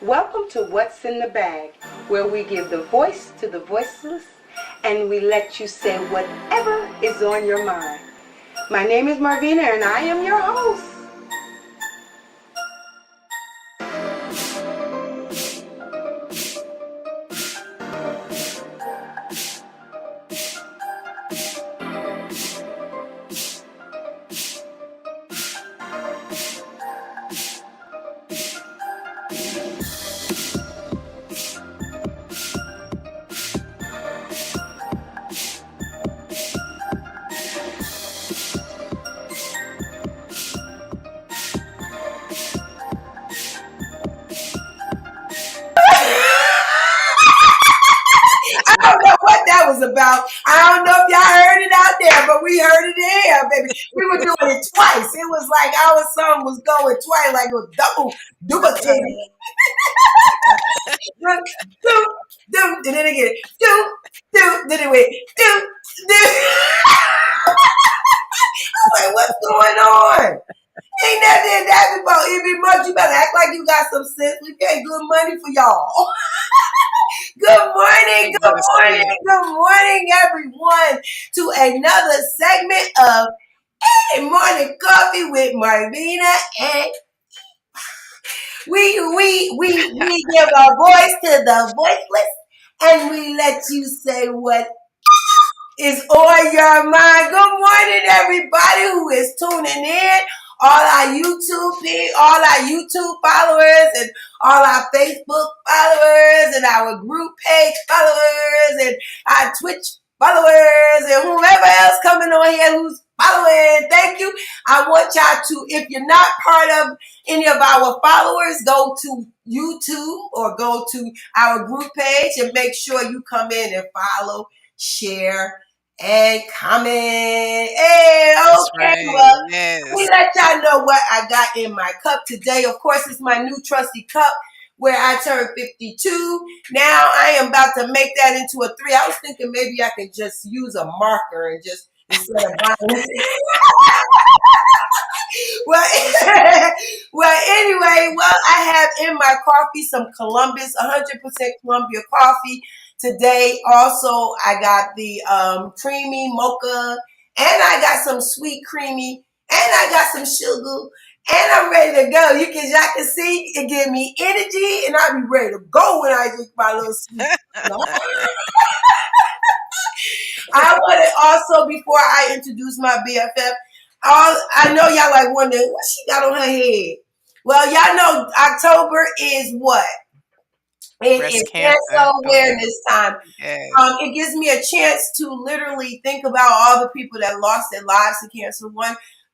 Welcome to What's in the Bag, where we give the voice to the voiceless and we let you say whatever is on your mind. My name is Marvina and I am your host. I don't know what that was about. I don't know if y'all heard it out there, but we heard it in here, baby. We were doing it twice. It was like our song was going twice, like it was double duplicated. Do, did it again. Did it wait. Do. I'm like, what's going on? Ain't nothing that about every month. You better act like you got some sense. We pay good money for y'all. Good morning, everyone, to another segment of Morning Coffee with Marvina, and we give our voice to the voiceless, and we let you say what is on your mind. Good morning, everybody who is tuning in. All our YouTube followers, and all our Facebook followers, and our group page followers, and our Twitch followers, and whoever else coming on here who's following. Thank you. I want y'all to, if you're not part of any of our followers, go to YouTube or go to our group page and make sure you come in and follow, share, and comment. Hey, That's okay, right. well, let me Yes. let y'all know what I got in my cup today. Of course, it's my new trusty cup where I turned 52. Now I am about to make that into a 3. I was thinking maybe I could just use a marker and just instead of buying well, I have in my coffee some Columbus, 100% Columbia coffee today. Also, I got the creamy mocha, and I got some sweet creamy, and I got some sugar, and I'm ready to go. Y'all can see it give me energy, and I'll be ready to go when I drink my little sweet. I want to also, before I introduce my BFF, I know y'all like wondering what she got on her head. Well, y'all know October is what? It is Breast Cancer cancer awareness. Awareness Time. Yes. It gives me a chance to literally think about all the people that lost their lives to cancer.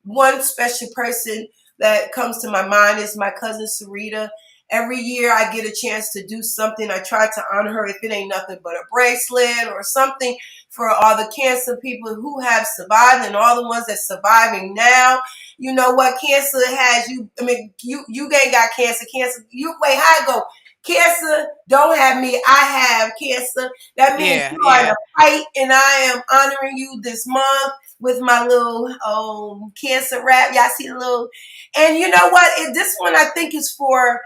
One special person that comes to my mind is my cousin Sarita. Every year I get a chance to do something. I try to honor her if it ain't nothing but a bracelet or something for all the cancer people who have survived and all the ones that's surviving now. You know what? Cancer has you. I mean, you ain't got cancer. Cancer. You wait. How it go? Cancer don't have me. I have cancer. That means Yeah. you are in Yeah. a fight, and I am honoring you this month with my little cancer wrap. Y'all see the little, and you know what? This one I think is for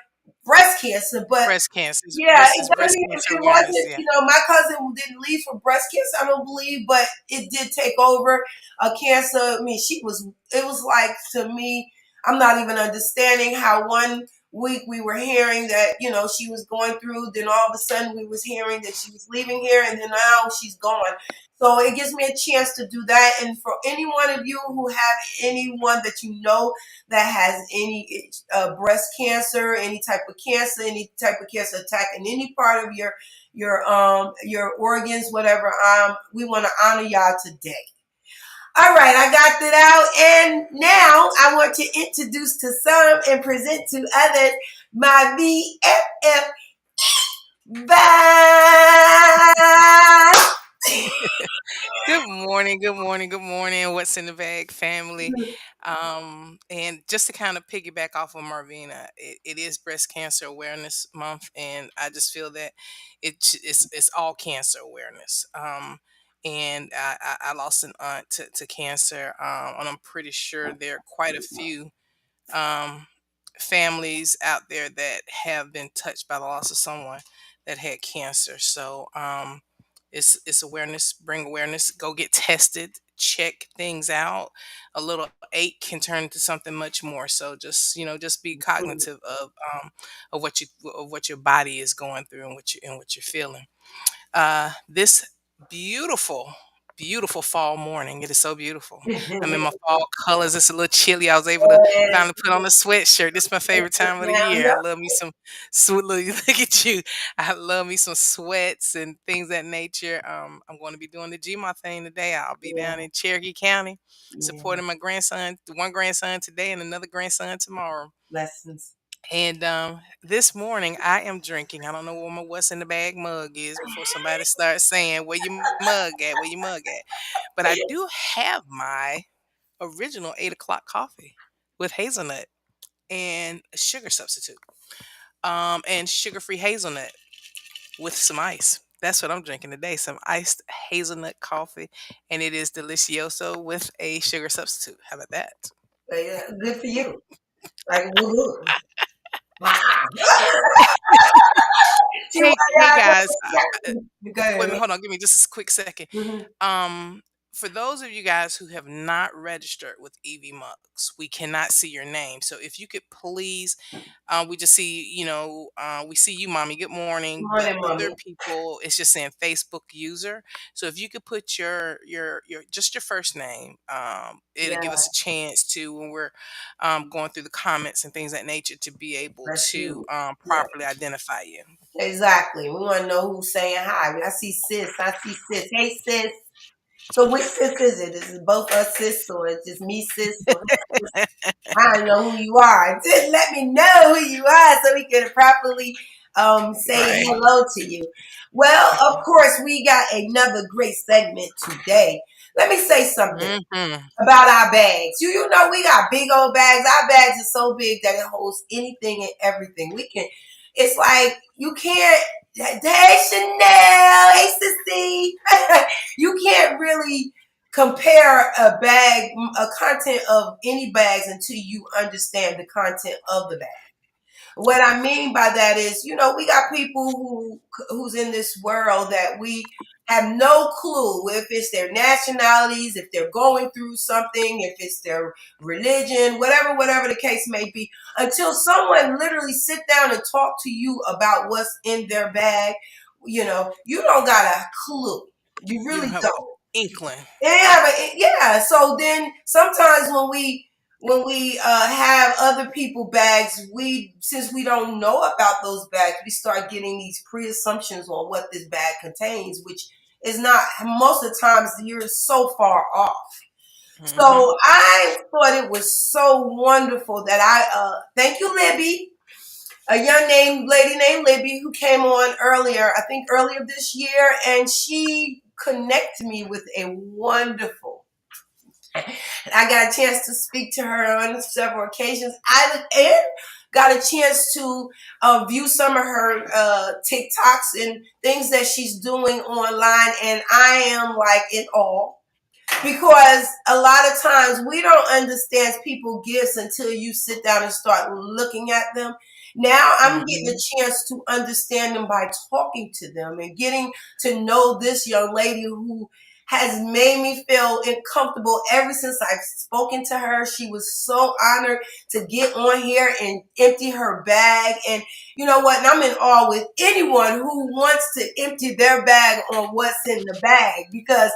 breast cancer, but Breast cancer. yeah, This it is doesn't breast even. cancer It awareness. wasn't. Yeah. You know, my cousin didn't leave for breast cancer. I don't believe, but it did take over a cancer. I mean, she was. It was like to me. I'm not even understanding how one week we were hearing that she was going through. Then all of a sudden we was hearing that she was leaving here, and then now she's gone. So it gives me a chance to do that. And for any one of you who have anyone that you know that has any breast cancer, any type of cancer attacking any part of your organs, whatever. We want to honor y'all today. All right, I got that out, and now I want to introduce to some and present to others my BFF vibe. Good morning. Good morning. Good morning. What's in the bag, family? And just to kind of piggyback off of Marvina, it is Breast Cancer Awareness Month, and I just feel that it's all cancer awareness. And I lost an aunt to cancer, and I'm pretty sure there are quite a few. Um, families out there that have been touched by the loss of someone that had cancer. So it's awareness, bring awareness, go get tested, check things out. A little ache can turn into something much more. So just just be cognitive of what your body is going through and what you're feeling. This beautiful, beautiful fall morning. It is so beautiful. I'm in my fall colors. It's a little chilly. I was able to Yes, finally put on a sweatshirt. This is my favorite time of the now, year. I yep. love me some sweet. Look at you. I love me some sweats and things that nature. I'm going to be doing the GMA thing today. I'll be Yeah, down in Cherokee County yeah, supporting my grandson, one grandson today and another grandson tomorrow. lessons. And this morning I am drinking. I don't know where my what's in the bag mug is before somebody starts saying where your mug at, where your mug at. But I do have my original 8 o'clock coffee with hazelnut and a sugar substitute. And sugar-free hazelnut with some ice. That's what I'm drinking today. Some iced hazelnut coffee, and it is delicioso with a sugar substitute. How about that? Yeah, good for you. Like, woo-hoo. Wow. She Hey, wanted hey out guys. of the- Go Wait a ahead. minute, hold on. Give me just a quick second. Mhm. For those of you guys who have not registered with EV Mugs, we cannot see your name. So if you could please, we just see, we see you, mommy. Good morning. But Morning, other mommy. people, it's just saying Facebook user. So if you could put your just your first name, it'll Yeah, give us a chance to when we're going through the comments and things of that nature to be able that's to you. Yeah, properly identify you. exactly. We want to know who's saying hi. I see sis. I see sis. Hey, sis. So which sis is it? Is it both us sis or is just me sis? Or I don't know who you are. Just let me know who you are so we can properly say Right. hello to you. Well, of course, we got another great segment today. Let me say something Hmm. about our bags. You know we got big old bags. Our bags are so big that it holds anything and everything. We can. It's like you can't. Hey Chanel, hey Sissy. You can't really compare a content of any bags until you understand the content of the bag. What I mean by that is, we got people who's in this world that we have no clue if it's their nationalities, if they're going through something, if it's their religion, whatever the case may be, until someone literally sit down and talk to you about what's in their bag. You don't got a clue. You You don't really have an don't. inkling. Yeah, but yeah. So then sometimes when we have other people bags, since we don't know about those bags, we start getting these pre-assumptions on what this bag contains, which is not most of the times you're so far off. Hmm. So I thought it was so wonderful that I thank you, Libby, a lady named Libby who came on earlier, I think earlier this year, and she connected me with a wonderful. I got a chance to speak to her on several occasions. And got a chance to view some of her TikToks and things that she's doing online, and I am like in awe because a lot of times we don't understand people gifts until you sit down and start looking at them. Now I'm getting Hmm. a chance to understand them by talking to them and getting to know this young lady who has made me feel uncomfortable ever since I've spoken to her. She was so honored to get on here and empty her bag. And you know what? And I'm in awe with anyone who wants to empty their bag on what's in the bag because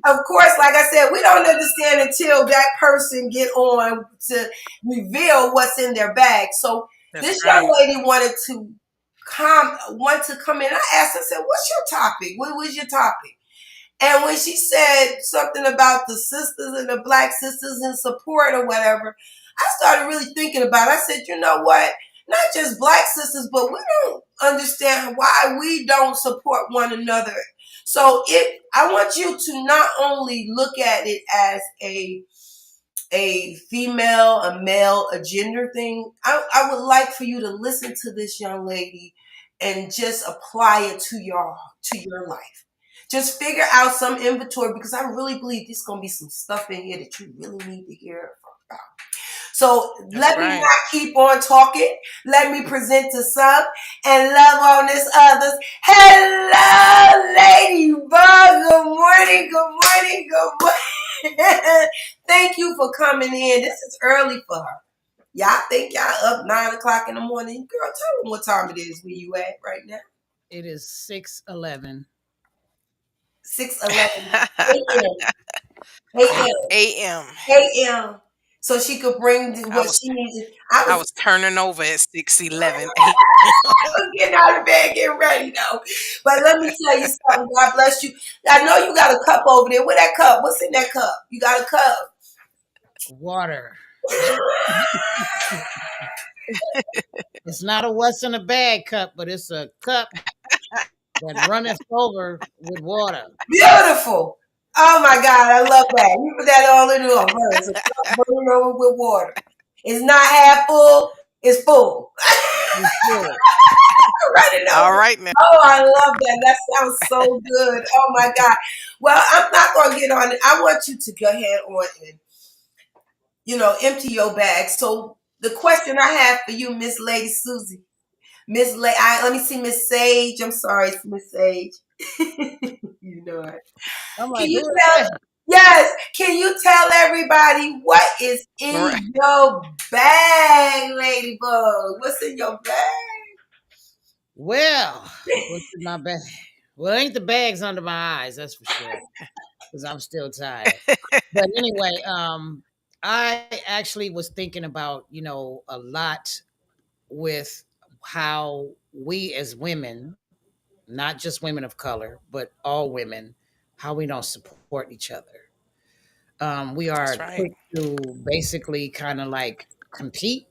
of course, like I said, we don't understand until that person get on to reveal what's in their bag. So That's this young right. lady want to come in. I asked her, I said, "What's your topic? What was your topic?" And when she said something about the sisters and the black sisters in support or whatever, I started really thinking about it. I said, you know what? Not just black sisters, but we don't understand why we don't support one another. So I want you to not only look at it as a female, a male, a gender thing. I would like for you to listen to this young lady and just apply it to your life. Just figure out some inventory because I really believe there's gonna be some stuff in here that you really need to hear. So That's let me right. not keep on talking. Let me present to some and love on this others. Hello, Ladybug. Good morning, good morning, good morning. Thank you for coming in. This is early for her. Y'all think y'all up 9 o'clock in the morning? Girl, tell them what time it is where you at right now. It is 6:11 6:11 a.m. a.m. A.M. a.m. So she could bring I what was she needed. I I was was turning over at 6:11 a.m. getting out of bed, getting ready though. But let me tell you something. God bless you. I know you got a cup over there. Where that cup? What's in that cup? You got a cup. water. It's not a what's in a bag cup, but it's a cup that runneth over with water. Beautiful. Oh my God, I love that. You put that all in one verse. A cup burning over with water. It's not half full. It's full. It's full. Running All over. right now. Oh, I love that. That sounds so good. Oh my God. Well, I'm not gonna get on it. I want you to go ahead on and empty your bag. So the question I have for you, Miss Lady Susie, let me see Miss Sage. I'm sorry, Miss Sage. You know it. I'm Can like, you who is tell? that? Yes. Can you tell everybody what is Right. in your bag, Ladybug? What's in your bag? Well, what's in my bag? Well, ain't the bags under my eyes, that's for sure, because I'm still tired. But anyway, I actually was thinking about, a lot with how we as women, not just women of color, but all women, how we don't support each other. We That's are right. quick to basically kind of like compete.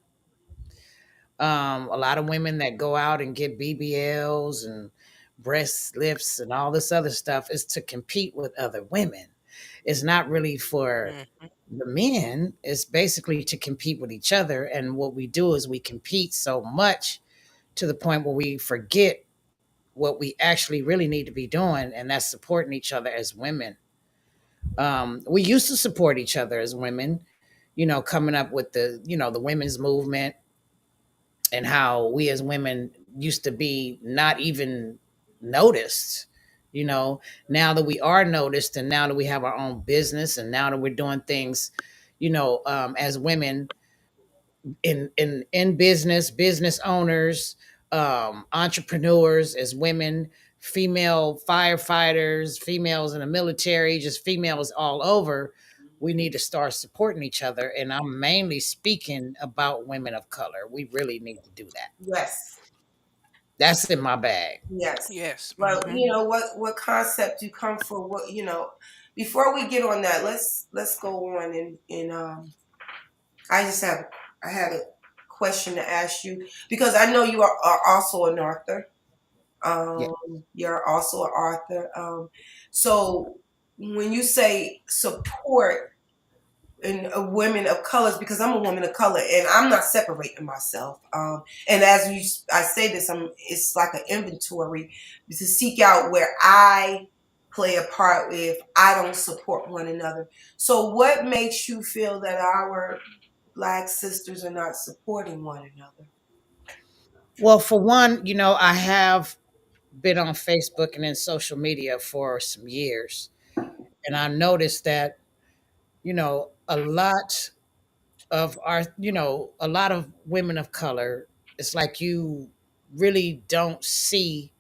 A lot of women that go out and get BBLs and breast lifts and all this other stuff is to compete with other women. It's not really for Mhm. the men. It's basically to compete with each other. And what we do is we compete so much to the point where we forget what we actually really need to be doing, and that's supporting each other as women. We used to support each other as women, coming up with the women's movement, and how we as women used to be not even noticed. Now that we are noticed, and now that we have our own business, and now that we're doing things, as women in business owners, entrepreneurs, as women, female firefighters, females in the military, just females all over. We need to start supporting each other, and I'm mainly speaking about women of color. We really need to do that. Yes. That's in my bag. Yes. Yes. Well, Hmm. you know what concept you come for? Before we get on that, let's go on and I just have I had a question to ask you because I know you are also an author. Yeah. You're also an author. So when you say support and women of colors, because I'm a woman of color and I'm not separating myself. And I say this, it's like an inventory to seek out where I play a part if I don't support one another. So what makes you feel that our Black sisters are not supporting one another? Well, for one, I have been on Facebook and in social media for some years, and I noticed that a lot a lot of women of color, it's like you really don't see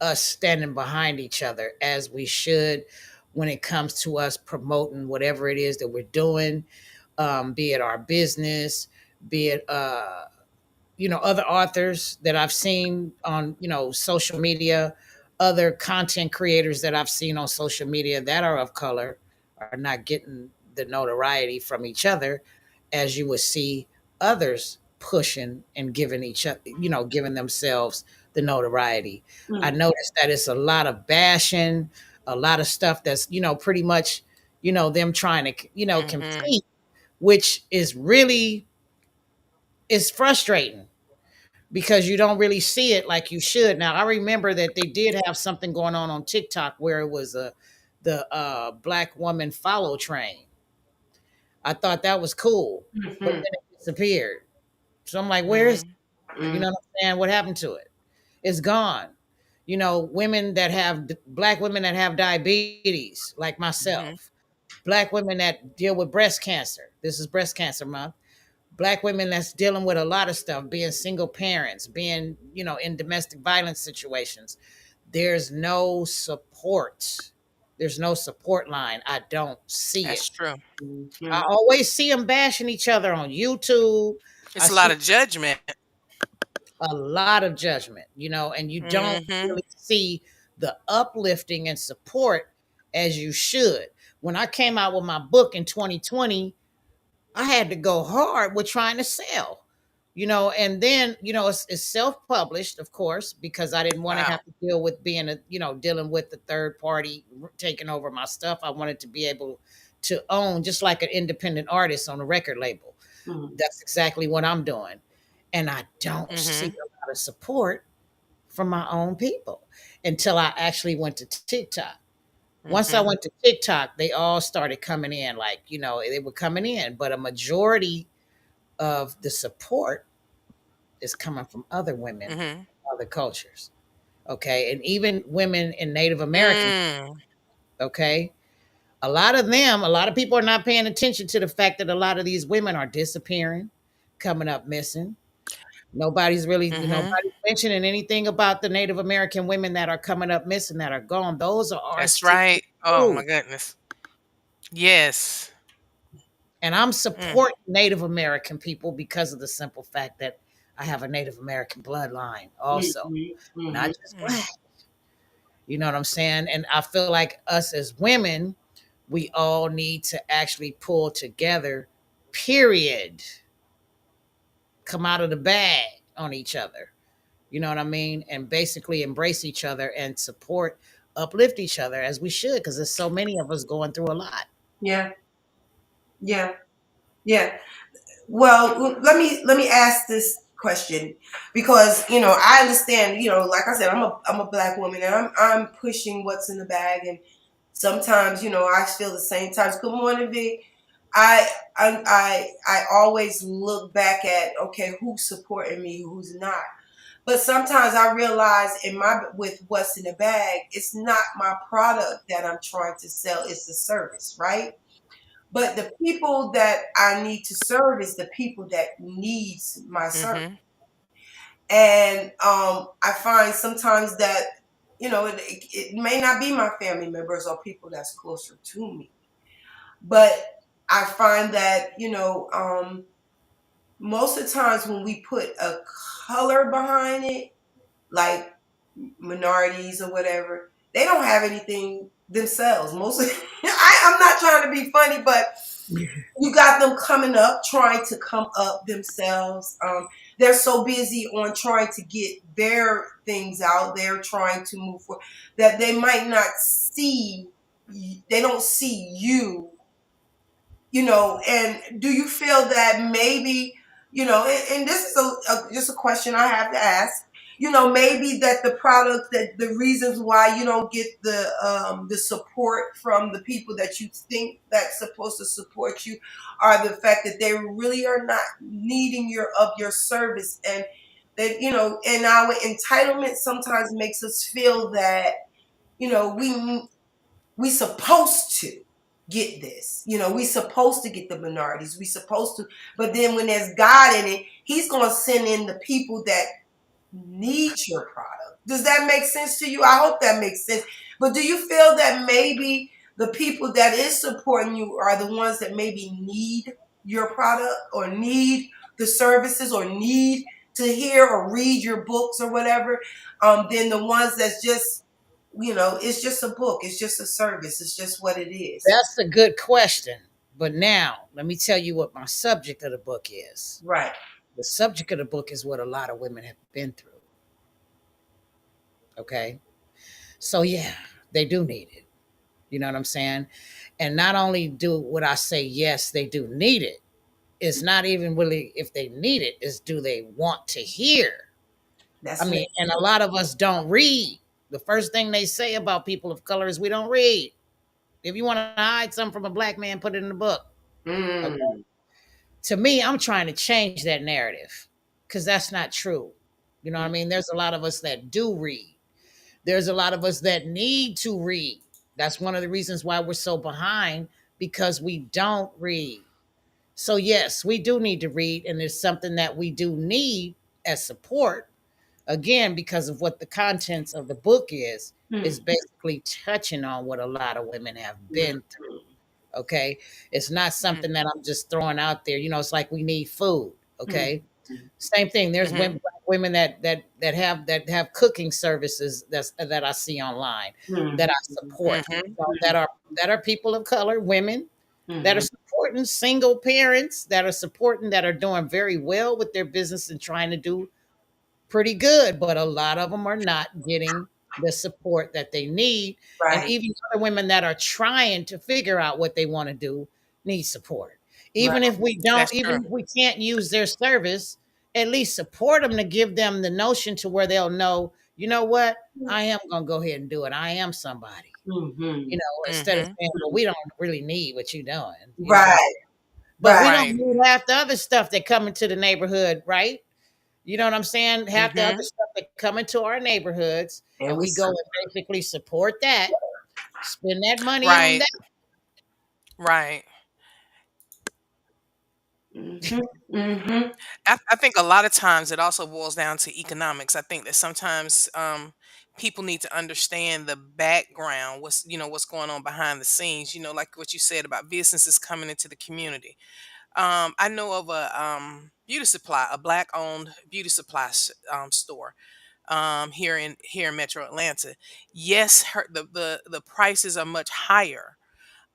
us standing behind each other as we should when it comes to us promoting whatever it is that we're doing, be it our business, be it other authors that I've seen on social media, other content creators that I've seen on social media that are of color are not getting the notoriety from each other as you would see others pushing and giving each other, giving themselves the notoriety. I Mm, noticed that it's a lot of bashing, a lot of stuff that's pretty much them trying to Hmm. compete, which is frustrating because you don't really see it like you should. Now, I remember that they did have something going on TikTok where it was the black woman follow train. I thought that was cool, but mhm. then it disappeared. So I'm like, where is, Mhm. you Mm, know what I'm saying? What happened to it? It's gone. You know, women that have black women that have diabetes, like Mhm. myself, black women that deal with breast cancer. This is breast cancer month. Black women that's dealing with a lot of stuff, being single parents, being, in domestic violence situations. There's no support. There's no support line. I don't see That's it. true. I mhm. always see them bashing each other on YouTube. I It's a lot see of judgment. a lot of judgment, and you don't Mhm. really see the uplifting and support as you should. When I came out with my book in 2020, I had to go hard with trying to sell, and then, it's self-published, of course, because I didn't want to Wow. have to deal with being dealing with the third party taking over my stuff. I wanted to be able to own, just like an independent artist on a record label. Mhm. That's exactly what I'm doing. And I don't see Mhm. a lot of support from my own people until I actually went to TikTok. Once I Mhm. went to TikTok, they all started coming in, like, they were coming in, but a majority of the support is coming from other women, Mhm. other cultures. Okay. And even women in Native American, Mm. okay. A lot of people are not paying attention to the fact that a lot of these women are disappearing, coming up missing. Mhm. Nobody's mentioning anything about the Native American women that are coming up missing, that are gone. Those are ours That's too. right. Oh my goodness. Yes. And I'm Mm. supporting Native American people because of the simple fact that I have a Native American bloodline also, Mhm. not Mhm. just Mm. black. You know what I'm saying? And I feel like us as women, we all need to actually pull together, period. Come out of the bag on each other. You know what I mean? And basically embrace each other and support, uplift each other as we should, because there's so many of us going through a lot. Yeah. Yeah. Yeah. Well, let me ask this question because I understand. Like I said, I'm a black woman and I'm pushing what's in the bag, and sometimes I feel the same times. Good morning, Vic. I I always look back at, okay, who's supporting me, who's not. But sometimes I realize with what's in the bag, it's not my product that I'm trying to sell; it's the service, right? But the people that I need to serve is the people that needs my service. Mhm. And I find sometimes that it may not be my family members or people that's closer to me, but I find that most of the times when we put a color behind it, like minorities or whatever, they don't have anything themselves. Mostly, I'm not trying to be funny, but you got them coming up, trying to come up themselves. They're so busy on trying to get their things out. They're trying to move forward that they might not see. They don't see you, and do you feel that maybe, and this is just a question I have to ask, maybe that the product, that the reasons why you don't get the support from the people that you think that's supposed to support you are the fact that they really are not needing your service, and that and our entitlement sometimes makes us feel that we supposed to get this. We supposed to get the minorities. We supposed to, but then when there's God in it, He's gonna send in the people that need your product. Does that make sense to you? I hope that makes sense. But do you feel that maybe the people that is supporting you are the ones that maybe need your product or need the services or need to hear or read your books or whatever, than the ones that's just, it's just a book, it's just a service, it's just what it is. That's a good question. But now, let me tell you what my subject of the book is. Right. The subject of the book is what a lot of women have been through. Okay. So, yeah, they do need it. You know what I'm saying? And not only do what I say, yes, they do need it. It's not even really if they need it, it's do they want to hear? I That's mean, next. and a lot of us don't read. The first thing they say about people of color is we don't read. If you want to hide something from a black man, put it in the book. Okay. Mm. To me, I'm trying to change that narrative because that's not true. You know what I mean? There's a lot of us that do read. There's a lot of us that need to read. That's one of the reasons why we're so behind, because we don't read. So yes, we do need to read, and it's something that we do need as support. Again, because of what the contents of the book is basically touching on what a lot of women have been through. Okay, it's not something that I'm just throwing out there. It's like we need food. Okay, same thing. There's Mm-hmm. women, black women that have cooking services that I see online that I support. Mm-hmm. That are people of color, women that are supporting single parents, that are doing very well with their business and trying to do pretty good, but a lot of them are not getting the support that they need. And Right, even other women that are trying to figure out what they want to do need support. right. That's Even true. if we can't use their service, at least support them to give them the notion to where they'll know, you know what, I am going to go ahead and do it. I am somebody, Mm-hmm. instead of Mm-hmm. saying, well, we don't really need what you're doing. You know what I'm Right, saying? But we right. don't Right. need half the other stuff that come into the neighborhood, right? You know what I'm saying? Half the other Mm-hmm. stuff that come into our neighborhoods, And and we we go see. and basically support that, spend that money on Right. that. Right. Mm-hmm. Mm-hmm. I think a lot of times it also boils down to economics. I think that sometimes people need to understand the background, what's going on behind the scenes. Like what you said about businesses coming into the community. I know of a black-owned beauty supply store here in Metro Atlanta. Yes, the prices are much higher,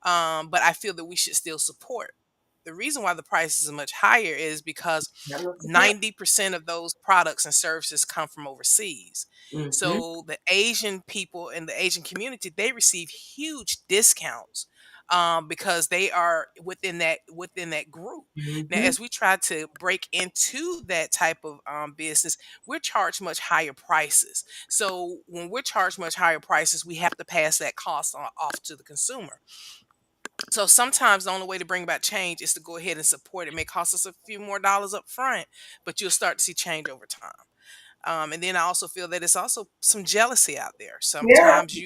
but I feel that we should still support. The reason why the prices are much higher is because Have no support. 90% of those products and services come from overseas. Mm-hmm. So the Asian people in the Asian community, they receive huge discounts because they are within that group. Now, Mm-hmm. as we try to break into that type of business, we're charged much higher prices. So when we're charged much higher prices, we have to pass that cost off to the consumer. So sometimes the only way to bring about change is to go ahead and support it. It may cost us a few more dollars up front, but you'll start to see change over time. And then I also feel that it's also some jealousy out there. Yeah. Sometimes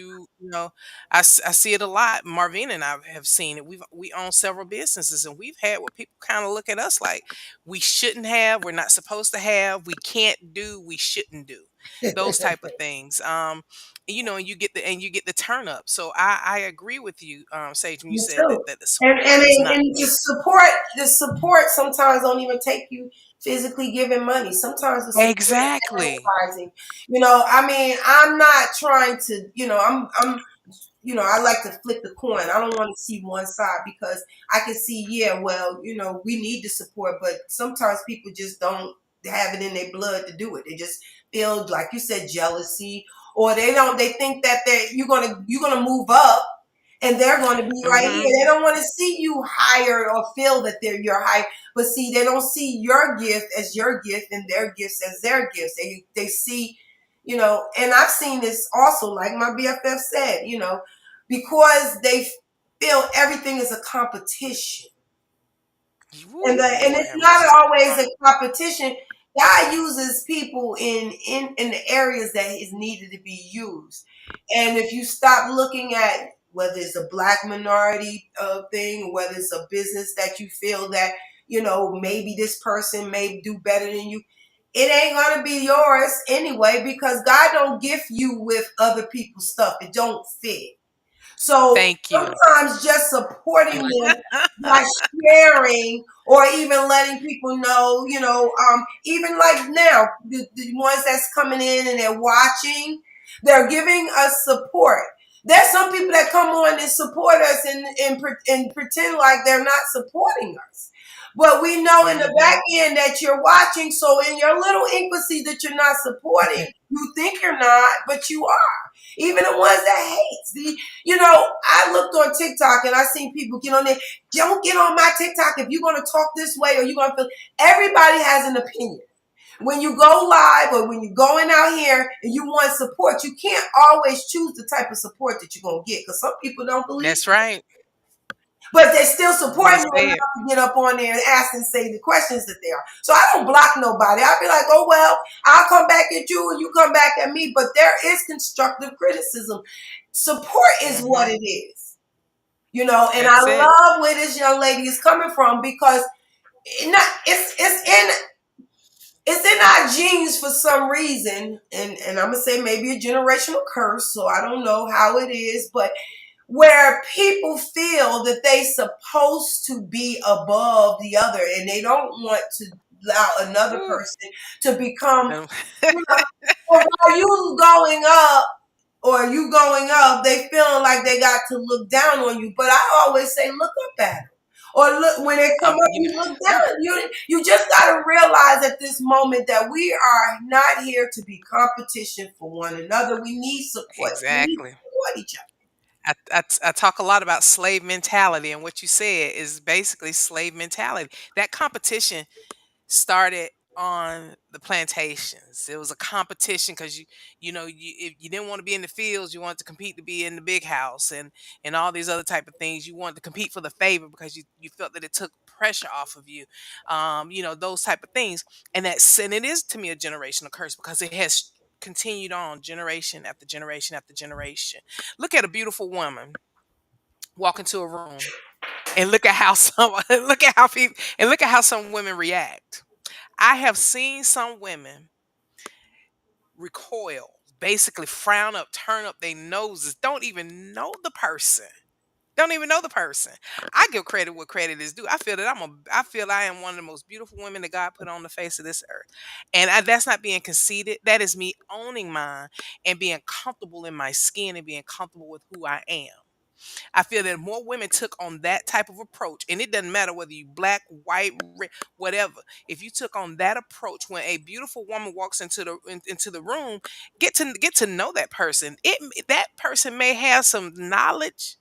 I see it a lot. Marvin and I have seen it. We own several businesses, and we've had where people kind of look at us like we shouldn't have, we're not supposed to have, we can't do, we shouldn't do, those type of things. And you get the turn up. So I agree with you, Sage, when you Me said that too. that the And support and is and not and there. the support sometimes don't even take you physically giving money. Sometimes the support is Exactly. advertising. I mean, I'm not trying to. I like to flip the coin. I don't want to see one side because I can see, yeah, well, we need the support, but sometimes people just don't have it in their blood to do it. They just feel, like you said, jealousy, or they think that you're gonna move up and they're going to be right here. Hmm. They don't want to see you higher or feel that you're high, but see, they don't see your gift as your gift and their gifts as their gifts. They see, and I've seen this also, like my BFF said, because they feel everything is a competition. and the, Woo, and Lord it's have not mercy. always a competition. God uses people in the areas that is needed to be used. And if you stop looking at whether it's a black minority thing, or whether it's a business that you feel that maybe this person may do better than you, it ain't gonna be yours anyway, because God don't gift you with other people's stuff. It don't fit. So Thank you. sometimes just supporting them by sharing or even letting people know, even like now, the ones that's coming in and they're watching, they're giving us support. There's some people that come on and support us and pretend like they're not supporting us. But we know in the back Hmm. end that you're watching. So in your little infancy that you're not supporting, you think you're not, but you are. Even the ones that hate. I looked on TikTok and I seen people get on there. Don't get on my TikTok if you're going to talk this way or you're going to feel. Everybody has an opinion. When you go live or when you're going out here and you want support, you can't always choose the type of support that you're going to get because some people don't believe. That's right. but they're still Well supporting you enough said. to get up on there and ask and say the questions that they are. So I don't block nobody. I'll be like, oh well, I'll come back at you and you come back at me. But there is constructive criticism. Support is what Hmm. it is, you know. And I That's it. love where this young lady is coming from because it's in our genes for some reason, and I'm gonna say maybe a generational curse. So I don't know how it is, but where people feel that they supposed to be above the other and they don't want to allow another Whew. person to become, Um, you know, or while you going up or you going up, they feeling like they got to look down on you. But I always say look up at them. Or look when they come up, you know, you look down. You just gotta realize at this moment that we are not here to be competition for one another. We need support. We need to exactly. support each other. I talk a lot about slave mentality, and what you said is basically slave mentality. That competition started on the plantations. It was a competition because if you didn't want to be in the fields, you wanted to compete to be in the big house, and all these other type of things. You wanted to compete for the favor because you felt that it took pressure off of you. Those type of things, and it is to me a generational curse because it has continued on generation after generation after generation. Look at a beautiful woman walk into a room and look at how some look at how people and look at how some women react. I have seen some women recoil, basically frown up, turn up their noses, don't even know the person. Don't even know the person. I give credit what credit is due. I feel I am one of the most beautiful women that God put on the face of this earth. And that's not being conceited. That is me owning mine and being comfortable in my skin and being comfortable with who I am. I feel that more women took on that type of approach, and it doesn't matter whether you black, white, red, whatever. If you took on that approach when a beautiful woman walks into the room, get to know that person. That person may have some knowledge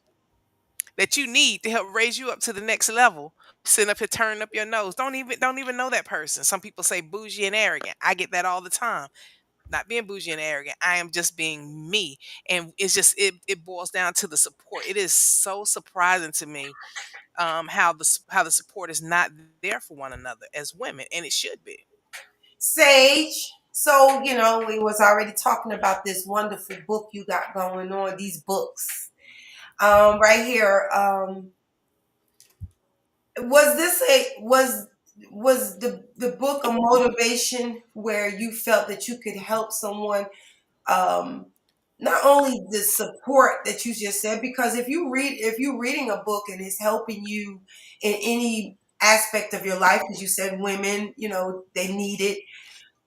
that you need to help raise you up to the next level. Sitting up here turning up your nose. Don't even know that person. Some people say bougie and arrogant. I get that all the time. Not being bougie and arrogant. I am just being me. And it boils down to the support. It is so surprising to me how the support is not there for one another as women, and it should be. Sage. So, we was already talking about this wonderful book you got going on, these books. Right here. Was this a was the book a motivation where you felt that you could help someone, um not only the support that you just said, because if you're reading a book and it's helping you in any aspect of your life, as you said, women, they need it.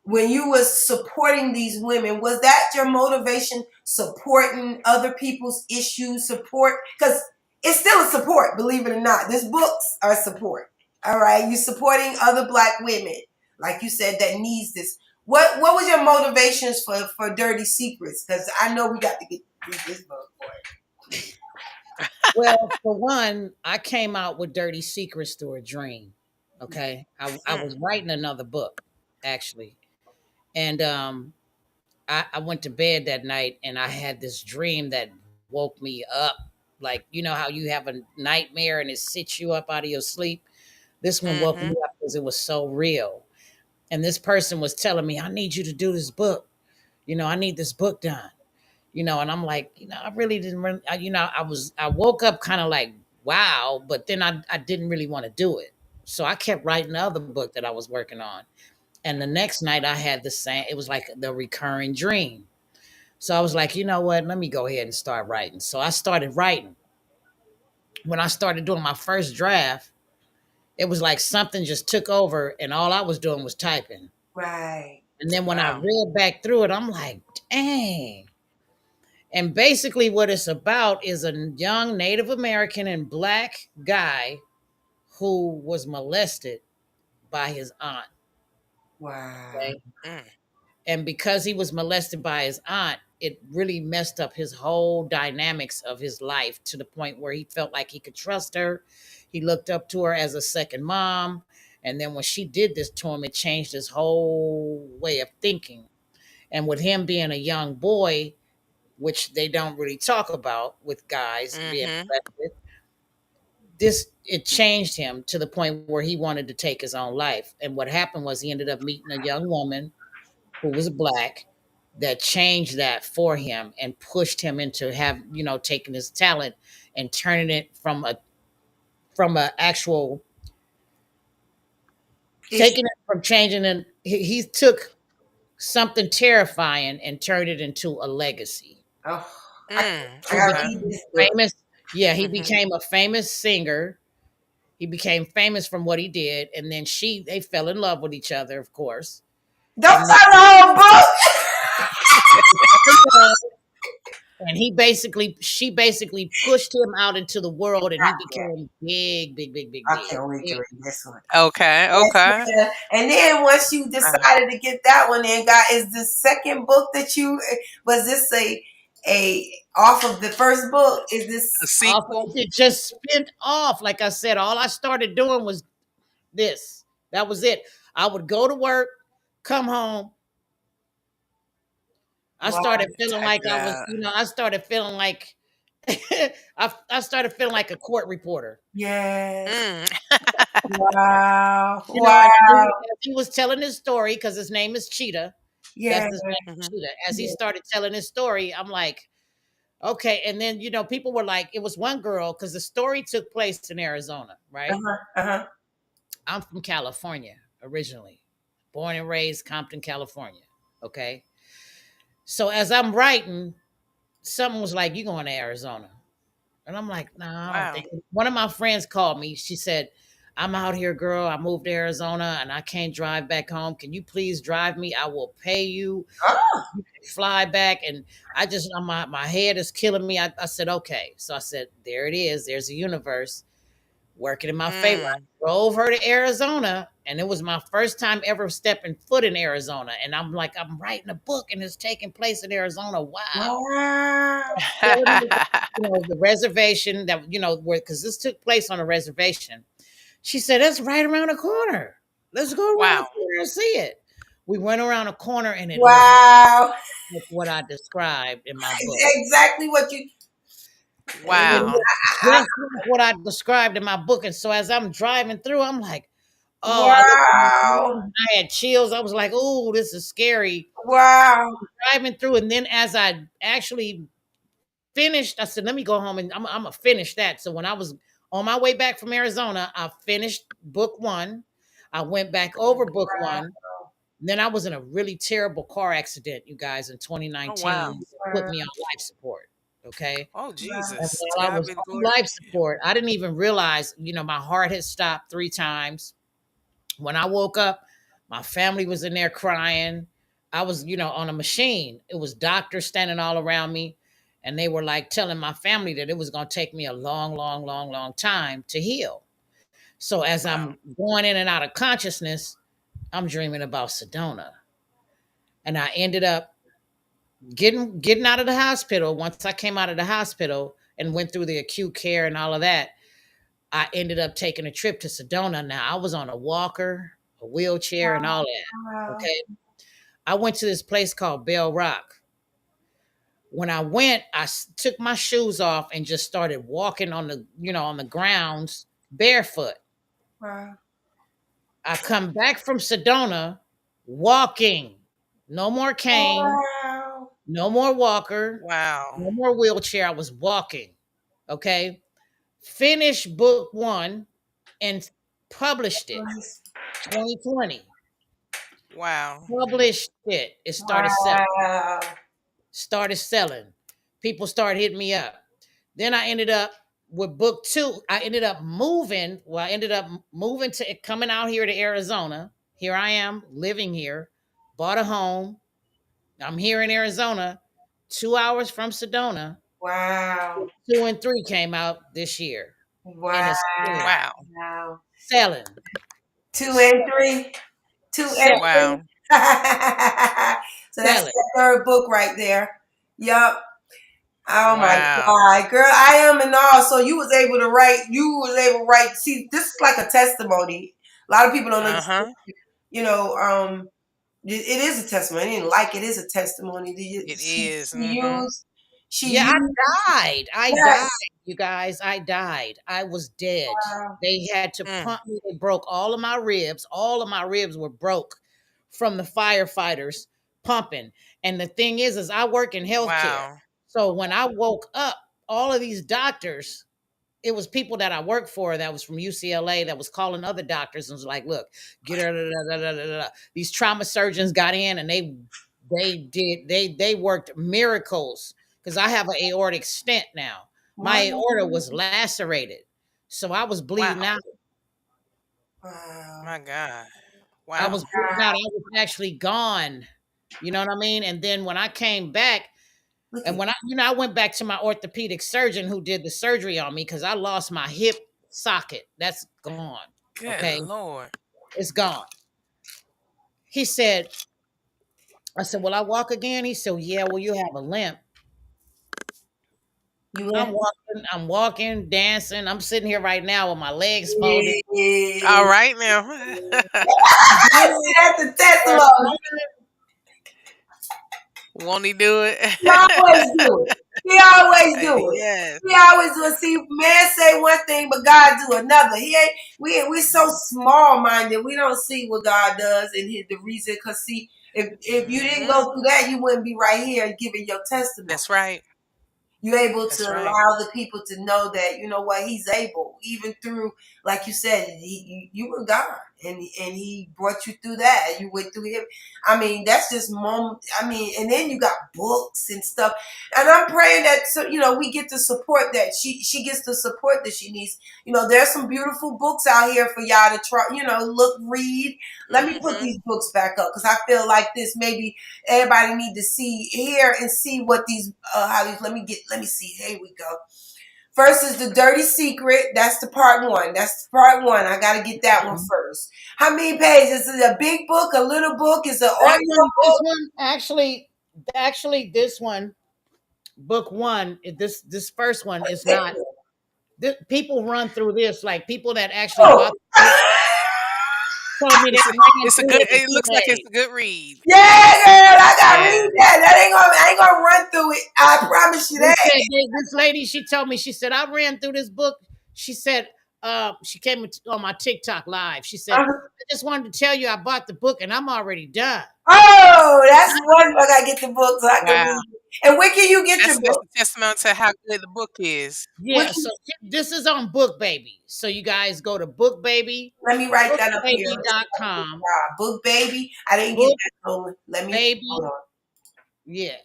When you was supporting these women, was that your motivation, supporting other people's issues, support? Because it's still a support, believe it or not. These books are support. All right, you supporting other black women, like you said, that needs this. What was your motivations for Dirty Secrets? Because I know we got to get through this book. Well, for one, I came out with Dirty Secrets through a dream. Okay. I Hmm. was writing another book, actually. And I went to bed that night and I had this dream that woke me up. Like, you know how you have a nightmare and it sits you up out of your sleep? This one woke Hmm. me up because it was so real. And this person was telling me, I need you to do this book. I need this book done. And I'm like, I really didn't really, I woke up kind of like, wow, but then I didn't really want to do it. So I kept writing the other book that I was working on. And the next night I had the same, it was like the recurring dream. So I was like, you know what? Let me go ahead and start writing. So I started writing. When I started doing my first draft, it was like something just took over and all I was doing was typing. Right. And then when I Wow. read back through it, I'm like, dang. And basically, what it's about is a young Native American and black guy who was molested by his aunt. Wow. Okay. Mm. And because he was molested by his aunt, it really messed up his whole dynamics of his life to the point where he felt like he could trust her. He looked up to her as a second mom. And then when she did this to him, it changed his whole way of thinking. And with him being a young boy, which they don't really talk about with guys being Hmm. molested, this it changed him to the point where he wanted to take his own life. And what happened was he ended up meeting a young woman who was black that changed that for him and pushed him into taking his talent and turning it from a actual It's, taking it from changing and he took something terrifying and turned it into a legacy. oh, I He gotta Okay. read became this book. famous. Yeah, he Hmm. became a famous singer. He became famous from what he did, and then they fell in love with each other, of course. Don't And then tell the whole book. and she basically pushed him out into the world, and he Yeah, became big, big, big, big, I big. can't wait to Big. read this one. Okay. Yes, Okay. ma'am. And then once you Uh, decided to get that one in, God, is the second book that you was this a off of the first book? Is a this Off, sequel. it just spent off. Like I said, all I started doing was this. That was it. I would go to work, come home. I wow? started feeling Type like it out. I started feeling like I started feeling like a court reporter. Yes. Mm. Wow. And Wow. as he was telling his story, because his name is Cheetah, Yeah. that's his name, Hmm. Cheetah. As he started telling his story, I'm like, okay. And then people were like, it was one girl because the story took place in Arizona, right? Uh-huh. Uh-huh. I'm from California originally, born and raised Compton, California. Okay. So as I'm writing, someone was like, "You going to Arizona?" And I'm like, "Nah, I don't Wow. think." One of my friends called me. She said, "I'm out here, girl. I moved to Arizona and I can't drive back home. Can you please drive me? I will pay you. Oh, Fly back." And my head is killing me. I said, "Okay." So I said, "There it is. There's the universe working in my favor." I Mm. drove her to Arizona, and it was my first time ever stepping foot in Arizona. And I'm like, I'm writing a book, and it's taking place in Arizona. Wow. wow. Telling me, the reservation that where because this took place on a reservation. She said, "That's right around the corner. Let's go around the Wow. corner and see it." We went around a corner, and it looked Wow. like what I described in my book. It's exactly what you It and Wow. looked just like what I described in my book. And so as I'm driving through, I'm like, oh, I looked at my wow. phone, I had chills. I was like, oh, this is scary. Wow. Driving through, and then as I actually finished, I said, let me go home and I'm gonna finish that. So when I was on my way back from Arizona, I finished book one. I went back over book one. Then I was in a really terrible car accident, you guys, in Oh wow. 2019 that put Wow. me on life support. Okay. Oh And Jesus. To while I God was be the on glory. life support, I didn't even realize, my heart had stopped 3 times. When I woke up, my family was in there crying. I was, on a machine. It was doctors standing all around me. And they were like telling my family that it was going to take me a long, long, long, long time to heal. So as Wow. I'm going in and out of consciousness, I'm dreaming about Sedona. And I ended up getting out of the hospital. Once I came out of the hospital and went through the acute care and all of that, I ended up taking a trip to Sedona. Now I was on a walker, a wheelchair, and all that. Wow. Okay. I went to this place called Bell Rock. When I went, took my shoes off and just started walking on the grounds barefoot. Wow. I come back from Sedona walking. No more cane, Wow. no more walker, Wow. no more wheelchair. I was walking. Okay. Finished book one and published it. 2020. Wow. Published it. It started selling. Wow. Started selling. People started hitting me up. Then I ended up with book two. I ended up moving. Well, I ended up moving to coming out here to Arizona. Here I am living here. Bought a home. I'm here in Arizona, 2 hours from Sedona. Wow. Two and three came out this year, and Wow. it's selling, Wow. Wow. selling, Two and three. Two and selling, Wow. three. So that's selling. the third book right there. Yup. Oh my Wow. God, girl, I am in awe. So you was able to write. You was able to write. See, this is like a testimony. A lot of people don't understand. Uh-huh. You know, it is a testimony. I didn't like it is a testimony. It She is. Mm-hmm. used She Yeah, used. I died, Yes. you guys. I died. I was dead. Wow. They had to Mm. pump me. They broke all of my ribs. All of my ribs were broke from the firefighters pumping. And the thing is I work in healthcare. Wow. So when I woke up, all of these doctors, it was people that I worked for that was from UCLA that was calling other doctors and was like, look, get her. Da, da, da, da, da, da. These trauma surgeons got in and they worked miracles because I have an aortic stent now. My aorta was Wow. lacerated. So I was bleeding Wow. out. Wow. My God. I Wow. was bleeding out. I was actually gone. You know what I mean? And then when I came back, Look and at when I went back to my orthopedic surgeon who did the surgery on me because I lost my hip socket. That's gone. Good Okay. Lord. It's gone. He said, I said, will I walk again? He said, yeah, well, you have a limp. you. I'm walking, dancing. I'm sitting here right now with my legs folded. All Yeah. right now. See, that's a testimony. Won't he do it? He always do it. He always do it. Yes. He always do it. See, man say one thing, but God do another. He ain't. We so small minded. We don't see what God does and the reason. Cause see, if you didn't Hmm. go through that, you wouldn't be right here giving your testimony. That's right. You're able to That's right. allow the people to know that you know what he's able, even through, like you said, you were God, and he brought you through that. You went through him. I mean, that's just moment. I mean, and then you got books and stuff. And I'm praying that so we get the support that she gets the support that she needs. There's some beautiful books out here for y'all to try. Look, read. Let me put Hmm. these books back up because I feel like this maybe everybody need to hear and see what these how these. Let me see. Here we go. First is the Dirty Secret. That's the part one. I got to get that one first. How many pages? Is it a big book, a little book? Is it an That audio one, this book? one, this one, book one, this first one is not. People run through this like people that actually Oh. bought the book told me they It's a, ran it's a through good. it in It two looks like it's days. a good read. Yeah, girl, I got to Yeah. read that. I ain't gonna run through it. I promise you They that. said this lady, she told me, she said, I ran through this book. She said, she came on my TikTok live. She said, Uh-huh. I just wanted to tell you I bought the book and I'm already done. Oh, that's wonderful. I gotta get the book so I can Wow. read it. And where can you get your That's book? a testament to how good the book is. What Yeah, so you, this is on Book Baby. So you guys go to let me write that up here. bookbaby.com. Book baby. I didn't get Book that. So let me hold Baby. on. Yeah.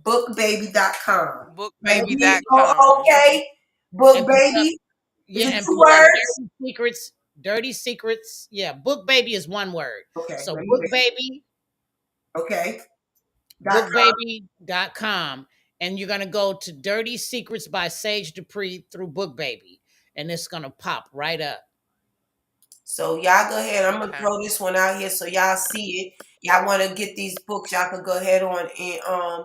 Bookbaby.com. Bookbaby.com. Okay. Book And put up, baby. Is yeah, it and two put up words? dirty secrets. Yeah, Book Baby is one word. Okay. So Let me Book wait. Baby, Okay. .com. bookbaby.com, and you're gonna go to Dirty Secrets by Sage Dupree through Book Baby, and it's gonna pop right up. So y'all go ahead. I'm gonna Okay. throw this one out here so y'all see it. Y'all want to get these books? Y'all can go ahead on and I'm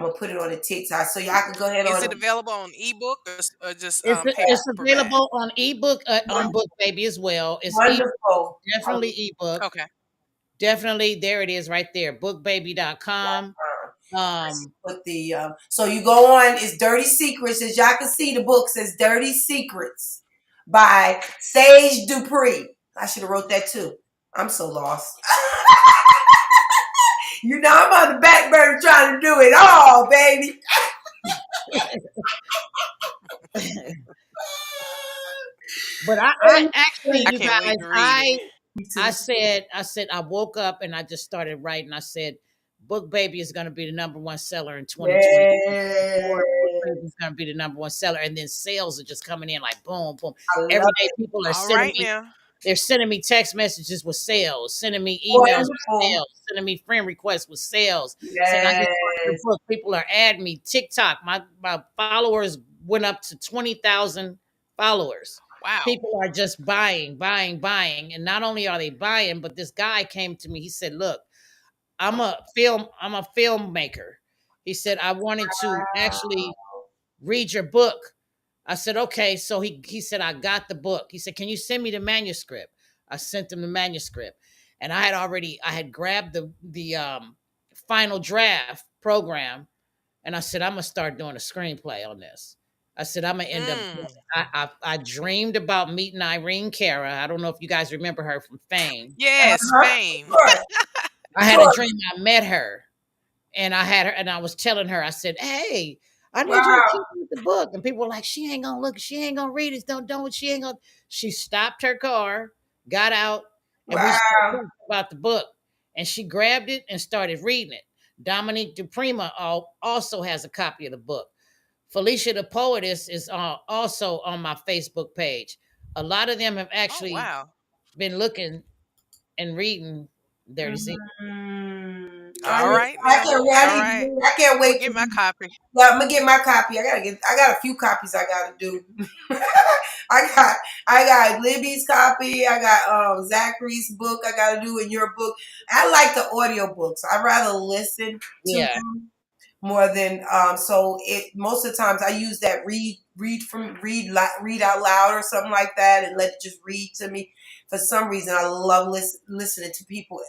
gonna put it on the TikTok so y'all can go ahead Is on it and available on ebook or just It's paperback? available on ebook on wonderful. Book Baby as well. It's Wonderful. definitely ebook. Okay. Definitely, there it is right there. Bookbaby.com. Let's Um, put the so you go on, it's Dirty Secrets. As y'all can see, the book says Dirty Secrets by Sage Dupree. I should have wrote that too. I'm so lost. I'm on the back burner trying to do it all, baby. but I actually, I you can't wait guys, to read it. I said, I woke up and I just started writing. I said, Book Baby is going to be the number one seller in 2020. Yeah. Book Baby is going to be the number one seller, and then sales are just coming in like boom, boom. I love Every day, it. people are All sending right me. now. They're sending me text messages with sales, sending me emails with Wonderful. sales, sending me friend requests with sales, saying I just bought your Yes. book. People are adding me. TikTok, my followers went up to 20,000 followers. Wow. People are just buying, buying, buying. And not only are they buying, but this guy came to me. He said, look, I'm a filmmaker. He said, I wanted to actually read your book. I said, okay. So he said, I got the book. He said, can you send me the manuscript? I sent him the manuscript. And I had grabbed the final draft program, And I said, I'm gonna start doing a screenplay on this. I said, I'm gonna end up. Mm. I dreamed about meeting Irene Cara. I don't know if you guys remember her from Fame. Yes, Uh-huh. fame. Sure. I had a Sure. dream I met her, and I had her, and I was telling her, I said, "Hey, I need you to Wow. keep with the book." And people were like, "She ain't gonna look. She ain't gonna read it. Don't. She ain't gonna." She stopped her car, got out, and we started Wow. talking about the book. And she grabbed it and started reading it. Dominique Dupree also has a copy of the book. Felicia the Poetess is also on my Facebook page. A lot of them have Oh actually wow. been looking and reading Dirty Secret. All right I now. can't All wait. right. I can't I'm gonna wait get to. my copy. Yeah, I'm gonna get my copy. I got a few copies I gotta do. I got I got Libby's copy. I got Zachary's book. I gotta do in your book. I like the audio books. I rather listen to Yeah. them more than so it most of the times I use that read out loud or something like that and let it just read to me. For some reason I love listening to people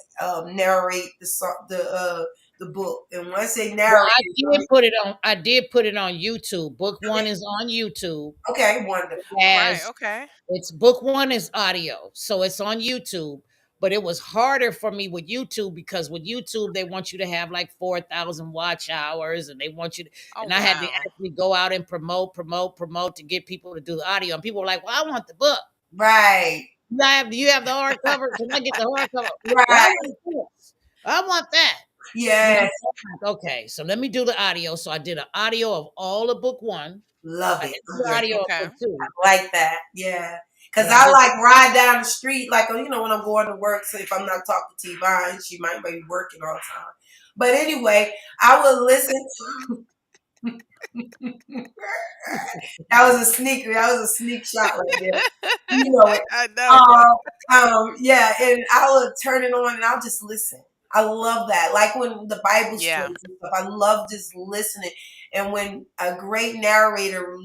narrate the book. And when I say Well, narrate, I mean, I did put it on YouTube. Book one is on YouTube. okay, wonderful. Right. As Okay. it's book one is audio, so it's on YouTube. But it was harder for me with YouTube because with YouTube they want you to have like 4,000 watch hours, and they want you to, Oh and I had to wow. actually go out and promote to get people to do the audio. And people were like, "Well, I want the book. Right. Do you have the hardcover? Can I get the hardcover? Well, I Right. want this. I want that." You know, Yes. okay, so let me do the audio. So I did an audio of all of book one. Love I it. didn't do the Yeah. audio of Okay. book two, Like that. Yeah. Cause but I I did. like ride down the street, like when I'm going to work. So if I'm not talking to Yvonne, she might be working all the time. But anyway, I will listen. That was a sneak. That was a sneak shot right there. You know it. I know. Yeah, and I will turn it on and I'll just listen. I love that. Like when the Bible Yeah. stories and stuff, I love just listening. And when a great narrator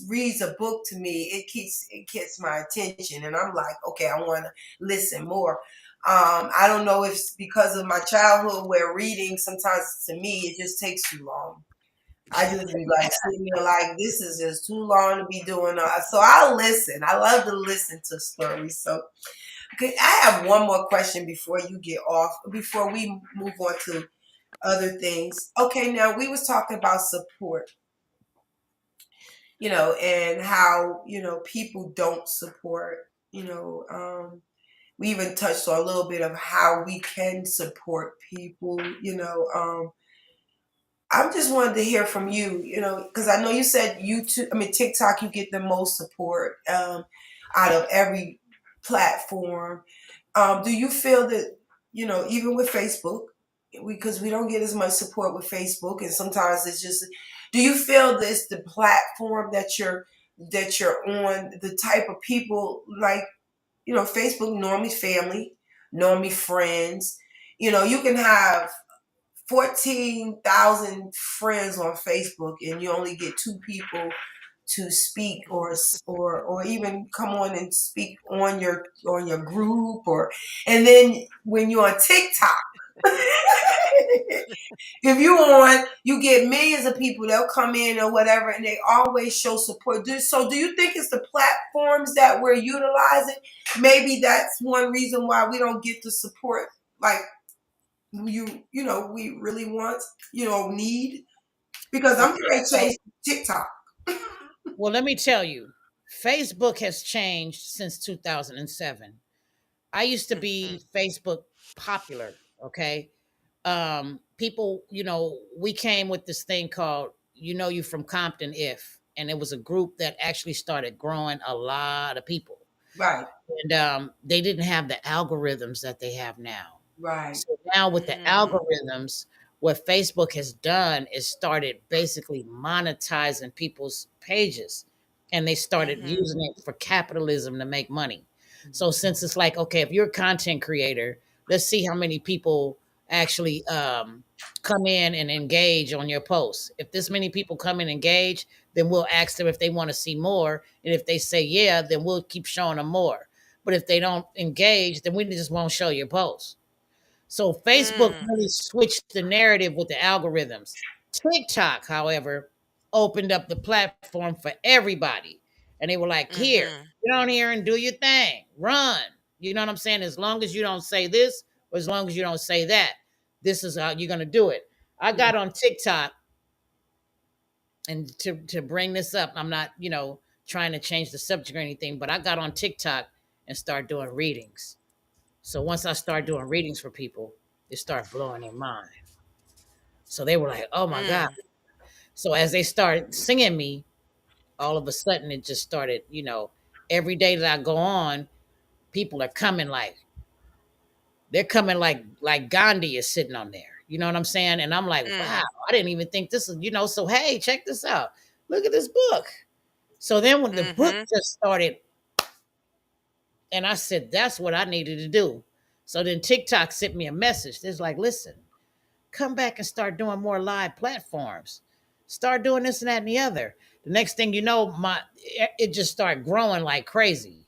reads a book to me, it gets my attention, and I'm like, okay, I want to listen more. I don't know if it's because of my childhood where reading sometimes to me it just takes too long. I just be like sitting there like this is just too long to be doing. So I'll listen. I love to listen to stories. So okay, I have one more question before you get off. Before we move on to other things. Okay, now we was talking about support, and how people don't support. You know, we even touched on a little bit of how we can support people. I just wanted to hear from you, because I know you said YouTube, I mean TikTok, you get the most support out of every platform. Do you feel that, even with Facebook, because we don't get as much support with Facebook, and sometimes it's just, do you feel this the platform that you're on, the type of people like, Facebook normally family, normally friends, you can have 14,000 friends on Facebook and you only get two people to speak or even come on and speak on your group, and then when you're on TikTok, if you get millions of people, they'll come in or whatever, and they always show support. So do you think it's the platforms that we're utilizing? Maybe that's one reason why we don't get the support like we really want, need, because I'm going to So, change TikTok. well, let me tell you, Facebook has changed since 2007. I used to Hmm. be Facebook popular. Okay, people, we came with this thing called You from Compton If, and it was a group that actually started growing a lot of people. Right, And they didn't have the algorithms that they have now. right. So now with the Hmm. algorithms, what Facebook has done is started basically monetizing people's pages, and they started Hmm. using it for capitalism to make money. So since it's like, okay, if you're a content creator, let's see how many people actually come in and engage on your posts. If this many people come and engage, then we'll ask them if they want to see more. And if they say yeah, then we'll keep showing them more. But if they don't engage, then we just won't show your posts. So Facebook Mm. really switched the narrative with the algorithms. TikTok, however, opened up the platform for everybody. And they were like, here, Mhm. get on here and do your thing. Run. You know what I'm saying? As long as you don't say this, or as long as you don't say that, this is how you're gonna do it. I got on TikTok, and to bring this up, I'm not, trying to change the subject or anything, but I got on TikTok and start doing readings. So once I start doing readings for people, it start blowing their mind. So they were like, "Oh my God." Mm. So as they started singing me, all of a sudden it just started, every day that I go on, people are coming like they're coming like Gandhi is sitting on there. You know what I'm saying? And I'm like, wow, Mm. I didn't even think this is, so hey, check this out. Look at this book. So then when the book Mhm. just started, and I said, that's what I needed to do. So then TikTok sent me a message. It's like, listen, come back and start doing more live platforms. Start doing this and that and the other. The next thing you know, it just started growing like crazy.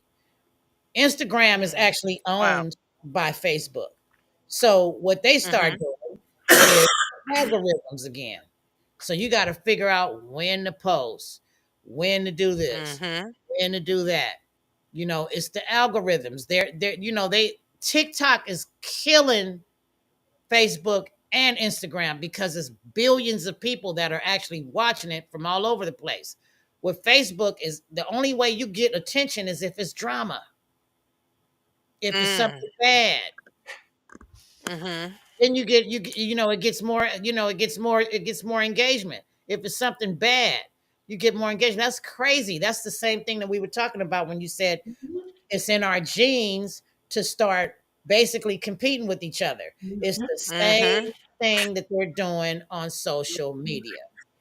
Instagram is Mm. actually Wow. owned by Facebook. So what they start Mhm. doing is algorithms again. So you got to figure out when to post, when to do this, Mhm. when to do that. It's the algorithms. They TikTok is killing Facebook and Instagram because it's billions of people that are actually watching it from all over the place. With Facebook is the only way you get attention is if it's drama, if it's Mm. something bad. Mhm. Then it gets more engagement. If it's something bad, you get more engagement. That's crazy. That's the same thing that we were talking about when you said it's in our genes to start basically competing with each other. It's the Mhm. same thing that they're doing on social media.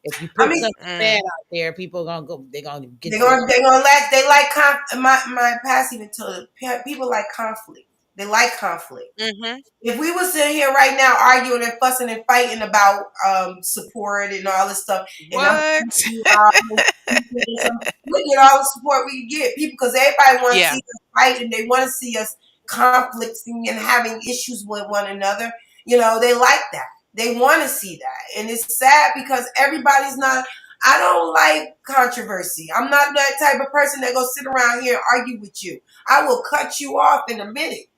If you I put mean, something bad Mm. out there, people are gonna go. They're gonna they're get the. gonna they're gonna like they like my past even told people like conflict. They like conflict. Mhm. If we were sitting here right now arguing and fussing and fighting about support and all this stuff, and I'm What? we get all the support we can get people because everybody want to see Yeah. us fight and they want to see us conflicting and having issues with one another. They like that. They want to see that, and it's sad because everybody's not. I don't like controversy. I'm not that type of person that go sit around here and argue with you. I will cut you off in a minute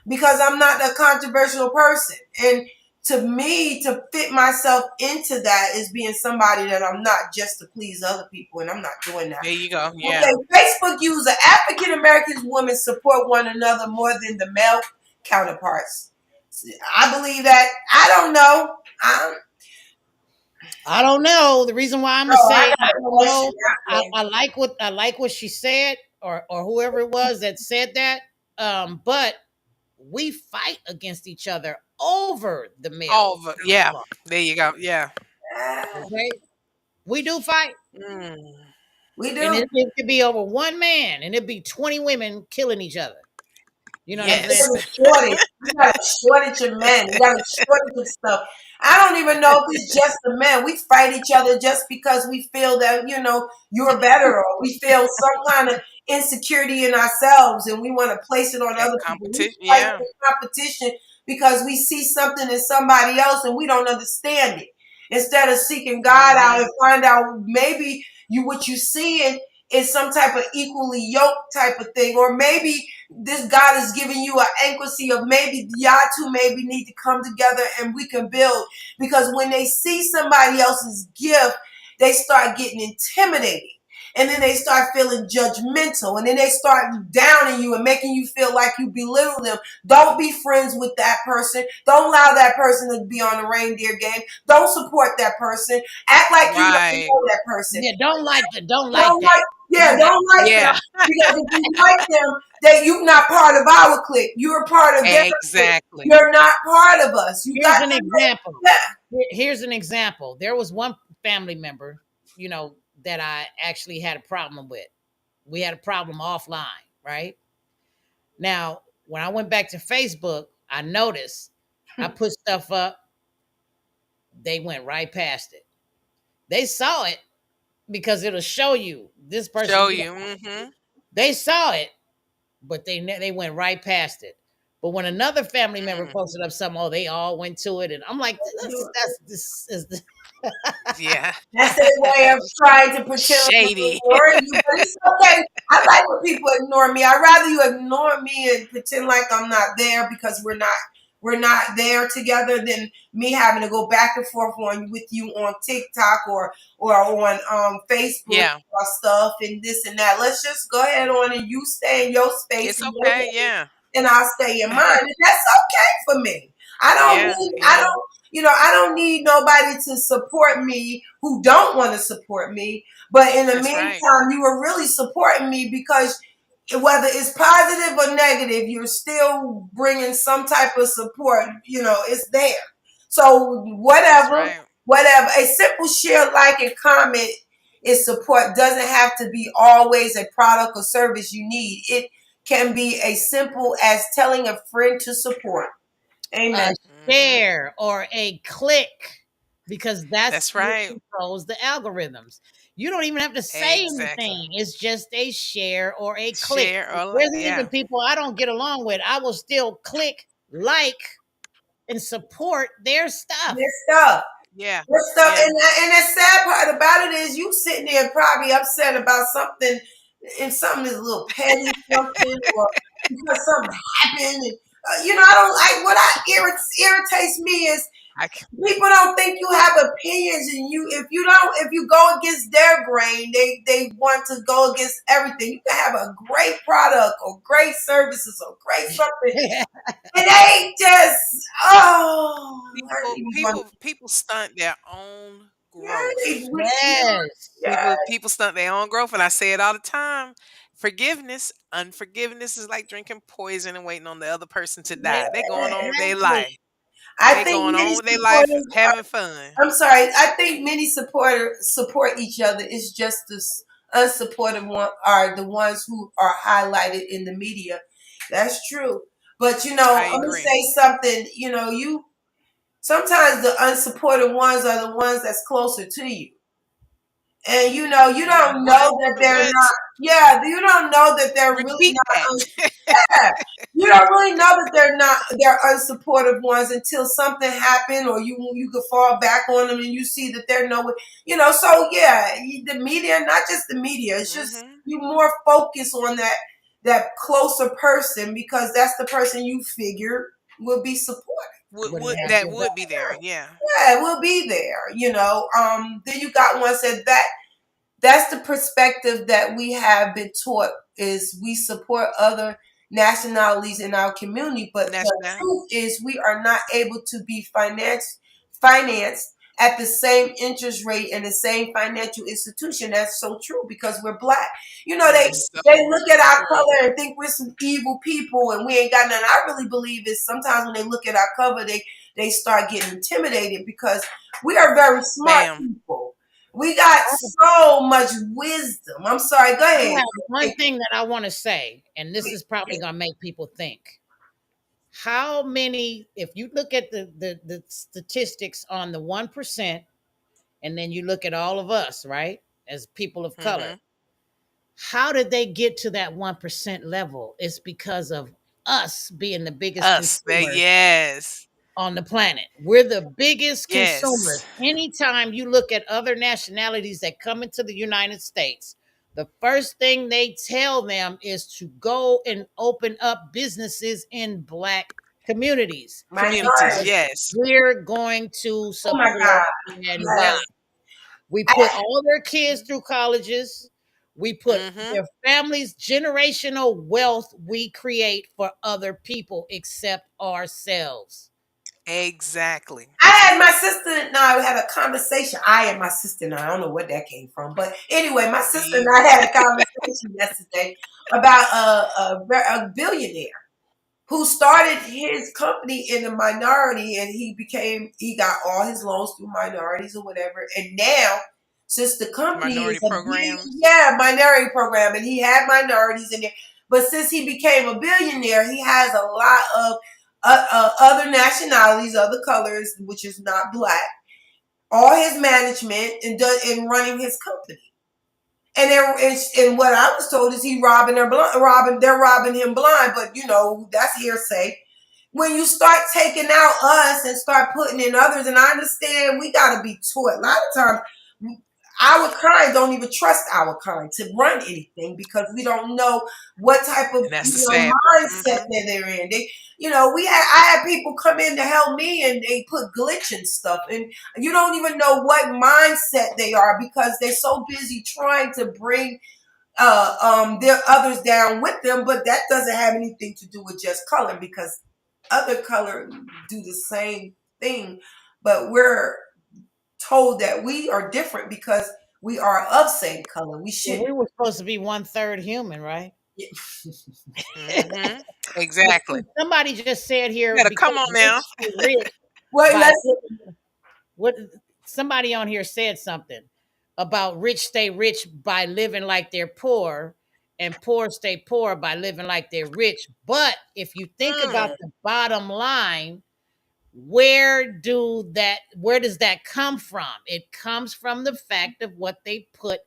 because I'm not a controversial person. And to me, to fit myself into that is being somebody that I'm not just to please other people, and I'm not doing that. There you go. Okay, Yeah. Facebook user African American women support one another more than the male counterparts. I believe that. I don't know. I don't know. The reason why I'm gonna I say I got don't information know. that I, way. I like what she said, or whoever it was that said that. But we fight against each other over the male Over. Yeah. counterpart. There you go. Yeah. Okay, we do fight, Mm. We and do. it could be over one man, and it'd be 20 women killing each other. You know what I'm saying? Yes. A shortage. You got a shortage of men. You got a shortage of stuff. I don't even know if it's just the men. We fight each other just because we feel that, you're better, or we feel some kind of insecurity in ourselves and we want to place it on That other people. We competition. fight Yeah. for competition because we see something in somebody else and we don't understand it. Instead of seeking God out Mhm. and find out maybe what you see is some type of equally yoked type of thing, or maybe this God is giving you an anchoracy of maybe y'all two maybe need to come together and we can build. Because when they see somebody else's gift, they start getting intimidated. And then they start feeling judgmental. And then they start downing you and making you feel like you belittle them. Don't be friends with that person. Don't allow that person to be on the reindeer game. Don't support that person. Act like you don't Right. know that person. Yeah, don't like Don't that. like, yeah, Don't like don't like them Yeah. because if you like them, that you're not part of our clique. You're part of their clique. Exactly. You're not part of us. You Here's got an to example. yeah. Here's an example. There was one family member, that I actually had a problem with. We had a problem offline, right? Now, when I went back to Facebook, I noticed I put stuff up, they went right past it. They saw it because it'll show you this person. Show you. Mhm. They saw it, but they went right past it. But when another family member posted up something, oh, they all went to it, and I'm like, that's this is the Yeah. That's their way of trying to pretend like I'm Shady. ignoring you, but it's okay. I like when people ignore me. I'd rather you ignore me and pretend like I'm not there because we're not there together than me having to go back and forth with you on TikTok or on Facebook Yeah. or stuff and this and that. Let's just go ahead on and you stay in your space It's and your okay. lane, Yeah. and I'll stay in mine. And that's okay for me. I don't Yeah. need I Yeah. don't I don't need nobody to support me who don't want to support me. But in the That's right. meantime, you are really supporting me because whether it's positive or negative, you're still bringing some type of support. It's there. So That's whatever, right. whatever. A simple share, like, and comment is support. Doesn't have to be always a product or service you need. It can be as simple as telling a friend to support. a Amen. Hmm. share or a click, because that's That's what right. controls the algorithms. You don't even have to say Exactly. anything. It's just a share or a click. Share or There's even yeah. people I don't get along with. I will still click like and support their stuff. This stuff. Yeah. This stuff, Yeah. and the sad part about it is you sitting there probably upset about something, and something is a little petty, something, or because something happened. And, I don't like what irritates me is I c- people don't think you have opinions, and if you go against their grain, they want to go against everything. You can have a great product or great services or great something, and they just I people didn't even people people stunt their own yeah, growth. Yes. yeah, People stunt their own growth, and I say it all the time. Unforgiveness is like drinking poison and waiting on the other person to yeah, die. They going on with their Exactly. life. I They think going many on with their life, supporters. having fun. I'm sorry. I think many supporters support each other. It's just the unsupportive one are the ones who are highlighted in the media. That's true. But I I'm gonna agree. say something. You sometimes the unsupportive ones are the ones that's closer to you. And you don't What? know that they're What? not. Yeah, you don't know that they're really Repeat that. not. Yeah. You don't really know that they're unsupportive ones until something happened, or you could fall back on them and you see that they're nowhere. So yeah, the media, not just the media, it's just Hmm. you more focus on that closer person because that's the person you figure will be supportive. Would have That your would be back. there? Yeah. Yeah, it will be there. Then you got one said that's the perspective that we have been taught is we support other nationalities in our community, but the National. truth is we are not able to be financed at the same interest rate and the same financial institution. That's so true because we're black. That They is they so look at our true. color and think we're some evil people and we ain't got nothing. I really believe is sometimes when they look at our cover, they start getting intimidated because we are very smart Bam. people. We got so much wisdom. I'm sorry. Go I ahead. have one thing that I want to say, and this is probably going to make people think. How many, if you look at the statistics on the 1%, and then you look at all of us, right, as people of color, Hmm. how did they get to that 1% level? It's because of us being the biggest Us. consumers Yes. on the planet. We're the biggest Yes. consumers. Anytime you look at other nationalities that come into the United States, the first thing they tell them is to go and open up businesses in Black communities Communities. Minority. because Yes. we're going to Oh my support God. and buy. Yes. We put all their kids through colleges. We put Hmm. their families' generational wealth we create for other people except ourselves. Exactly. I had my sister and I had a conversation. I and my sister and I don't know where that came from, but anyway, my sister and See? I had a conversation yesterday about a billionaire who started his company in a minority and he got all his loans through minorities or whatever. And now, since the company is Minority a big, programs. yeah, minority program and he had minorities in there, but since he became a billionaire, he has a lot of other nationalities, other colors, which is not black, all his management and running his company. And what I was told is he robbing they're robbing him blind, but that's hearsay. when you start taking out us and start putting in others, and I understand we got to be taught. A lot of times, our kind don't even trust our kind to run anything because we don't know what type of And that's the sad part. mindset that they're in. They, I had people come in to help me and they put glitch and stuff, and you don't even know what mindset they are because they're so busy trying to bring their others down with them, but that doesn't have anything to do with just color because other color do the same thing, but we're told that we are different because we are of same color. We Well, shouldn't. we were supposed to be one third human, right? Mm-hmm. But Exactly. see, somebody just said You here better because come on rich now. stay rich Well, by let's what somebody on here said something about rich stay rich by living like they're poor and poor stay poor by living like they're rich. But if you think about Mm, the bottom line, where does that come from? It comes from the fact of what they put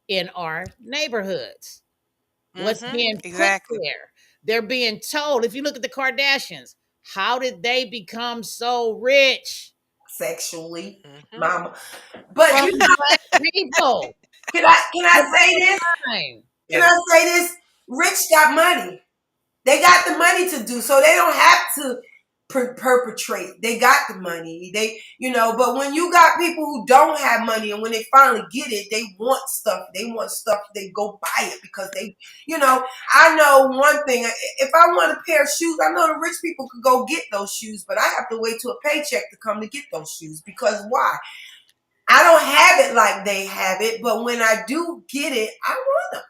in our neighborhoods. What's mm-hmm. being put Exactly. there? They're being told. If you look at the Kardashians, how did they become so rich? sexually, Mm-hmm. mama. But From black people. can I The say this? bottom line. Can Yeah. I say this? Rich got money. They got the money to do so they don't have to perpetrate. They got the money. But when you got people who don't have money and when they finally get it, they want stuff. They want stuff. They go buy it because I know one thing. If I want a pair of shoes, I know the rich people could go get those shoes, but I have to wait till a paycheck to come to get those shoes because why? I don't have it like they have it, but when I do get it, I want them.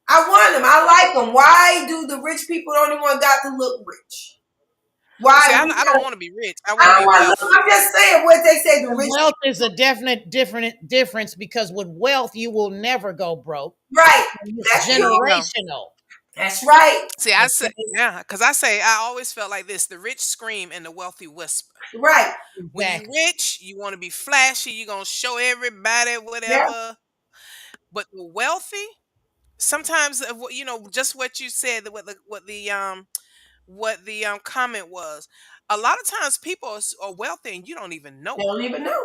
I want them. I like them. Why do the rich people the only one got to look rich? Well, see, Why? I don't want to be rich. I I want to don't be want to look. wealthy. I'm just saying what they say. The And rich wealth people, is a definite different difference because with wealth, you will never go broke. right? It's That's There true. you go. generational. That's right. See, I say, Okay. yeah, because I always felt like this: the rich scream and the wealthy whisper. Right. When you Exactly. rich, you want to be flashy. You gonna show everybody Yeah. whatever. But the wealthy, sometimes just what you said, what the comment was. A lot of times, people are wealthy and you don't even know They it. don't even know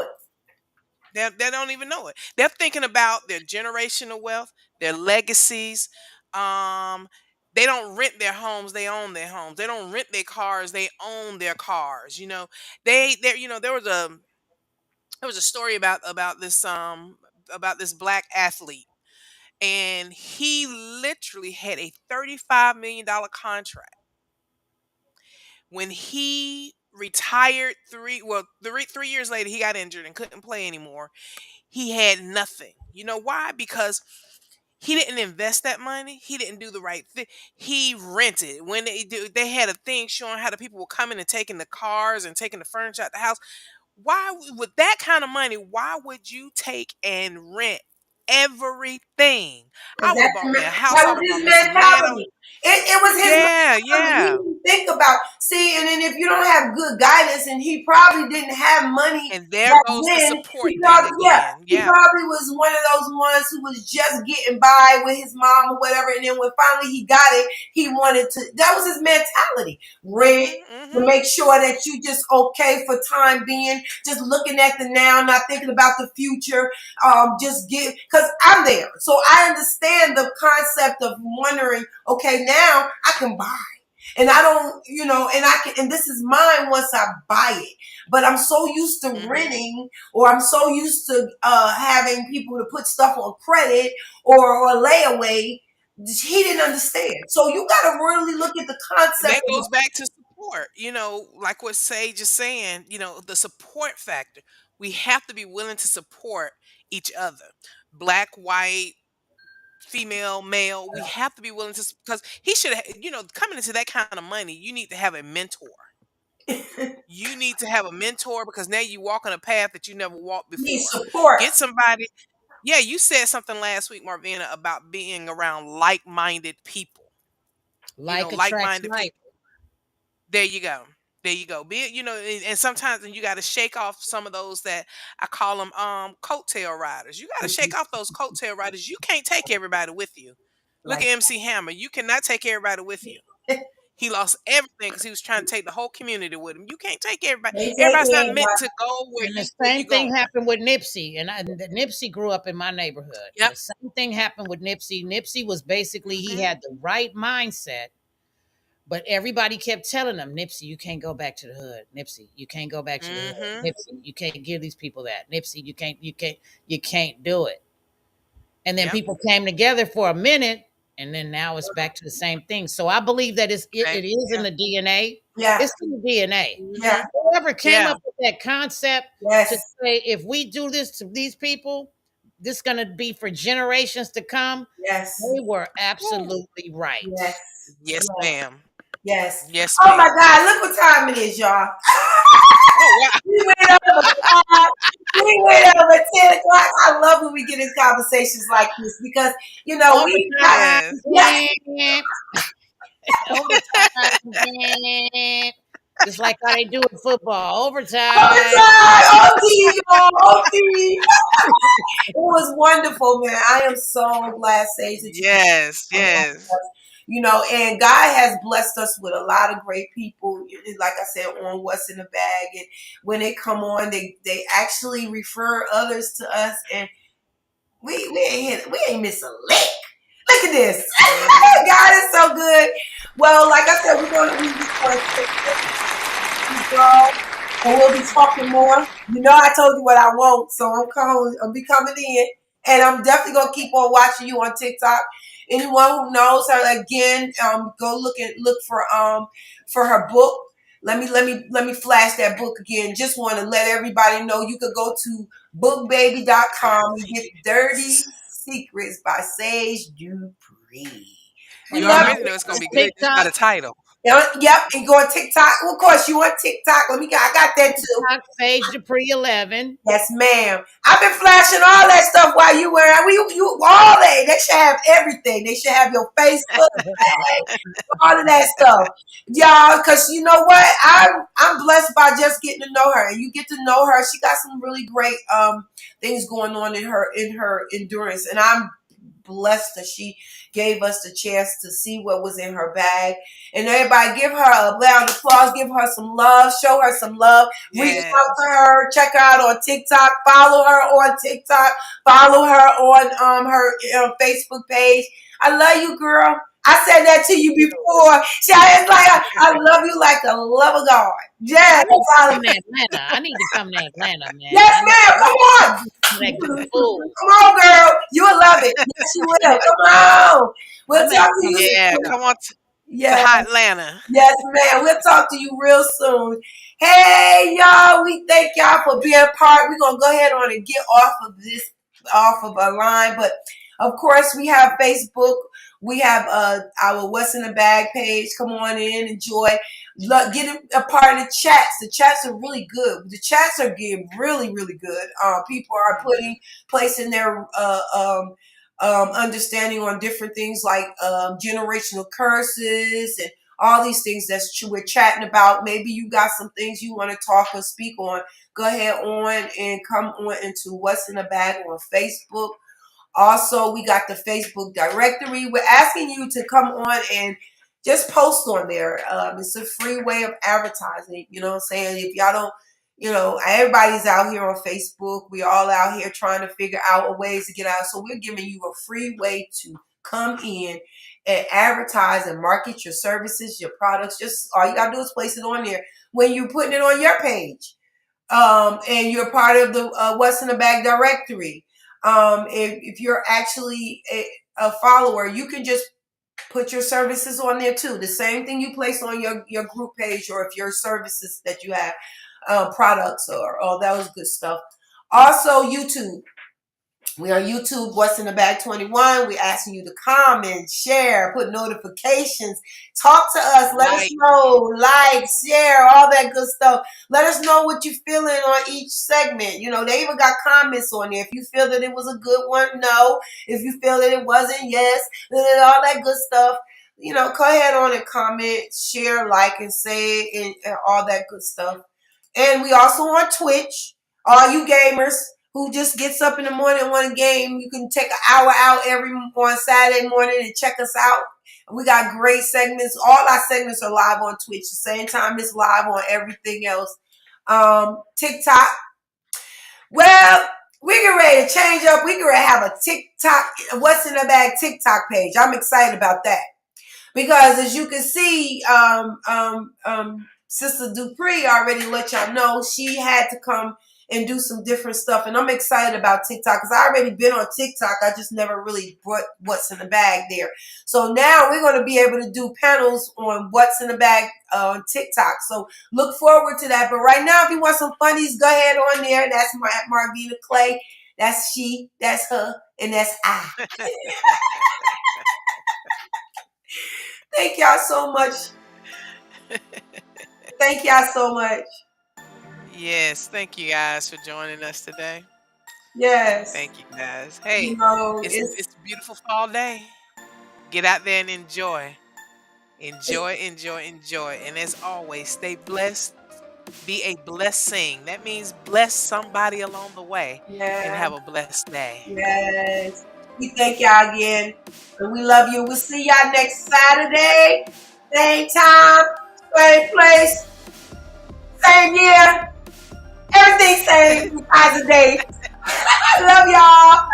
it. They don't even know it. They're thinking about their generational wealth, their legacies. Um, they don't rent their homes; they own their homes. They don't rent their cars; they own their cars. There was a story about this black athlete, and he literally had a $35 million contract when he retired. 3 years later, he got injured and couldn't play anymore. He had nothing. You know why? Because he didn't invest that money. He didn't do the right thing. He rented. When they had a thing showing how the people were coming and taking the cars and taking the furniture out the house. Why, with that kind of money, why would you take and rent everything? I Because would have bought me a house. that I was would have bought his me some land. mentality. It was his Yeah, mentality. He yeah. didn't think about and then if you don't have good guidance, and he probably didn't have money And there back goes the then. support thing again. He Yeah. probably was one of those ones who was just getting by with his mom or whatever. And then when finally he got it, he wanted to. That was his mentality. Rent Mhm. to Mhm. make sure that you just okay for time being, just looking at the now, not thinking about the future. Just get because I'm there, so I understand the concept of wondering. Okay, now I can buy. And I don't, and I can, and this is mine once I buy it. But I'm so used to Mhm. renting, or I'm so used to having people to put stuff on credit or layaway. He didn't understand. So you got to really look at the And concept that of goes back to support. Like what Sage is saying. The support factor. We have to be willing to support each other. Black, white, female, male. We have to be willing to, because he should have. Coming into that kind of money, you need to have a mentor. You need to have a mentor because now you walk on a path that you never walked need before. support. Get somebody. Yeah, you said something last week, Marvina, about being around like-minded people. Like attracts Like-minded like. people. There you go. There you go. And sometimes you got to shake off some of those that I call them coattail riders. You got to shake off those coattail riders. You can't take everybody with you. Look Like at MC Hammer. You cannot take everybody with you. He lost everything because he was trying to take the whole community with him. You can't take everybody. They take Everybody's not meant everybody. to go where And the you same going. thing happened with Nipsey. Nipsey grew up in my neighborhood. And Yep. the same thing happened with Nipsey. Nipsey was basically, he had the right mindset, but everybody kept telling him, Nipsey, you can't go back to the hood. Nipsey, you can't go back to the hood. Mm-hmm. Nipsey, you can't give these people that. Nipsey, you can't do it. And then Yep. people came together for a minute, and then now it's back to the same thing. So I believe that it is in Yeah. the DNA. Yeah. It's in the DNA. Yeah. Mm-hmm. Whoever came Yeah. up with that concept to Yes. say, if we do this to these people, this is going to be for generations to come. Yes. They were Woo. absolutely right. Yes. Yes, Yes. ma'am. Yes. Yes, Oh my ma'am. God! Look what time it is, y'all. Oh wow. We went over 5. We went over 10 o'clock. I love when we get in conversations like this because we got Overtime, Yes. yes, man. Overtime, man. Just like how they do in football. Overtime. overtime, OT, y'all, OT. It was wonderful, man. I am so glad, Sage, that you Yes. come on Yes. with us. And God has blessed us with a lot of great people, like I said, on What's in the Bag. And when they come on, they actually refer others to us, and we ain't miss a lick. Look at this. Mm-hmm. God is so good. Well, like I said, we just want to take this, girl, and we'll be talking more. I told you what I want, so I'll be coming in, and I'm definitely gonna keep on watching you on TikTok. Anyone who knows her, again, go look for her book. Let me flash that book again. Just want to let everybody know you could go to bookbaby.com and get Dirty Secrets by Sage Dupree. We You And then love already you. know it's gonna be good just by TikTok, the title. Yep, and go on TikTok. Well, of course, you on TikTok. I got that too. TikTok, Sage Dupree 11. Yes, ma'am. I've been flashing all that stuff while you were you all that. They should have everything. They should have your Facebook, all of that stuff, y'all. Because you know what, I'm blessed by just getting to know her, and you get to know her. She got some really great things going on in her endurance, and I'm blessed that she gave us the chance to see what was in her bag. And everybody give her a round of applause, give her some love, show her some love, reach Yes. out to her, check her out on TikTok, follow her on TikTok, follow her on her Facebook page. I love you, girl. I said that to you before. It's like I love you like the love of God. I Yes, need to come to Atlanta. I need to come to Atlanta, man. yes, ma'am. Come on. Some of that good food. Come on, girl. You'll love it. Yes, you will. Come on. We'll I'm gonna talk to come you to Yeah. soon. Come on to Yes, Hot Atlanta. yes, ma'am. We'll talk to you real soon. Hey, y'all. We thank y'all for being part. We're gonna go ahead on and get off of our line. But of course, we have Facebook. We have our What's in the Bag page. Come on in, enjoy. Get a part of the chats. The chats are really good. The chats are getting really, really good. People are placing their understanding on different things like generational curses and all these things we're chatting about. Maybe you got some things you want to talk or speak on. Go ahead on and come on into What's in the Bag on Facebook. Also, we got the Facebook directory. We're asking you to come on and just post on there. It's a free way of advertising. You know what I'm saying? If y'all don't, everybody's out here on Facebook. We all out here trying to figure out ways to get out. So we're giving you a free way to come in and advertise and market your services, your products. Just all you gotta do is place it on there when you're putting it on your page. And you're part of the What's in the Bag directory. If you're actually a follower, you can just put your services on there too. The same thing you place on your group page, or if your services that you have, products or all that was good stuff. Also, YouTube. We are YouTube, What's in the Bag 21. We're asking you to comment, share, put notifications, talk to us, let us know, like, share, all that good stuff. Let us know what you're feeling on each segment. They even got comments on there. If you feel that it was a good one, no. If you feel that it wasn't, yes. All that good stuff. Go ahead on and comment, share, like, and say, and all that good stuff. And we also on Twitch. All you gamers who just gets up in the morning and want a game, you can take an hour out on Saturday morning and check us out. We got great segments. All our segments are live on Twitch. The same time it's live on everything else. TikTok. Well, we get ready to change up. We get ready to have a TikTok, What's in the Bag TikTok page. I'm excited about that. Because as you can see, Sister Dupree already let y'all know she had to come and do some different stuff. And I'm excited about TikTok because I already been on TikTok. I just never really brought What's in the Bag there. So now we're going to be able to do panels on What's in the Bag on TikTok. So look forward to that. But right now, if you want some funnies, go ahead on there. That's my Marvina Clay. That's she, that's her, and that's I. Thank y'all so much. Thank y'all so much. Yes, thank you guys for joining us today. Yes. Thank you guys. Hey, You know, it's a beautiful fall day. Get out there and enjoy. Enjoy, enjoy, enjoy. And as always, stay blessed. Be a blessing. That means bless somebody along the way. And have a blessed day. Yes. We thank y'all again. And we love you. We'll see y'all next Saturday. Same time, same place, same year. Everything same besides the day. I love y'all.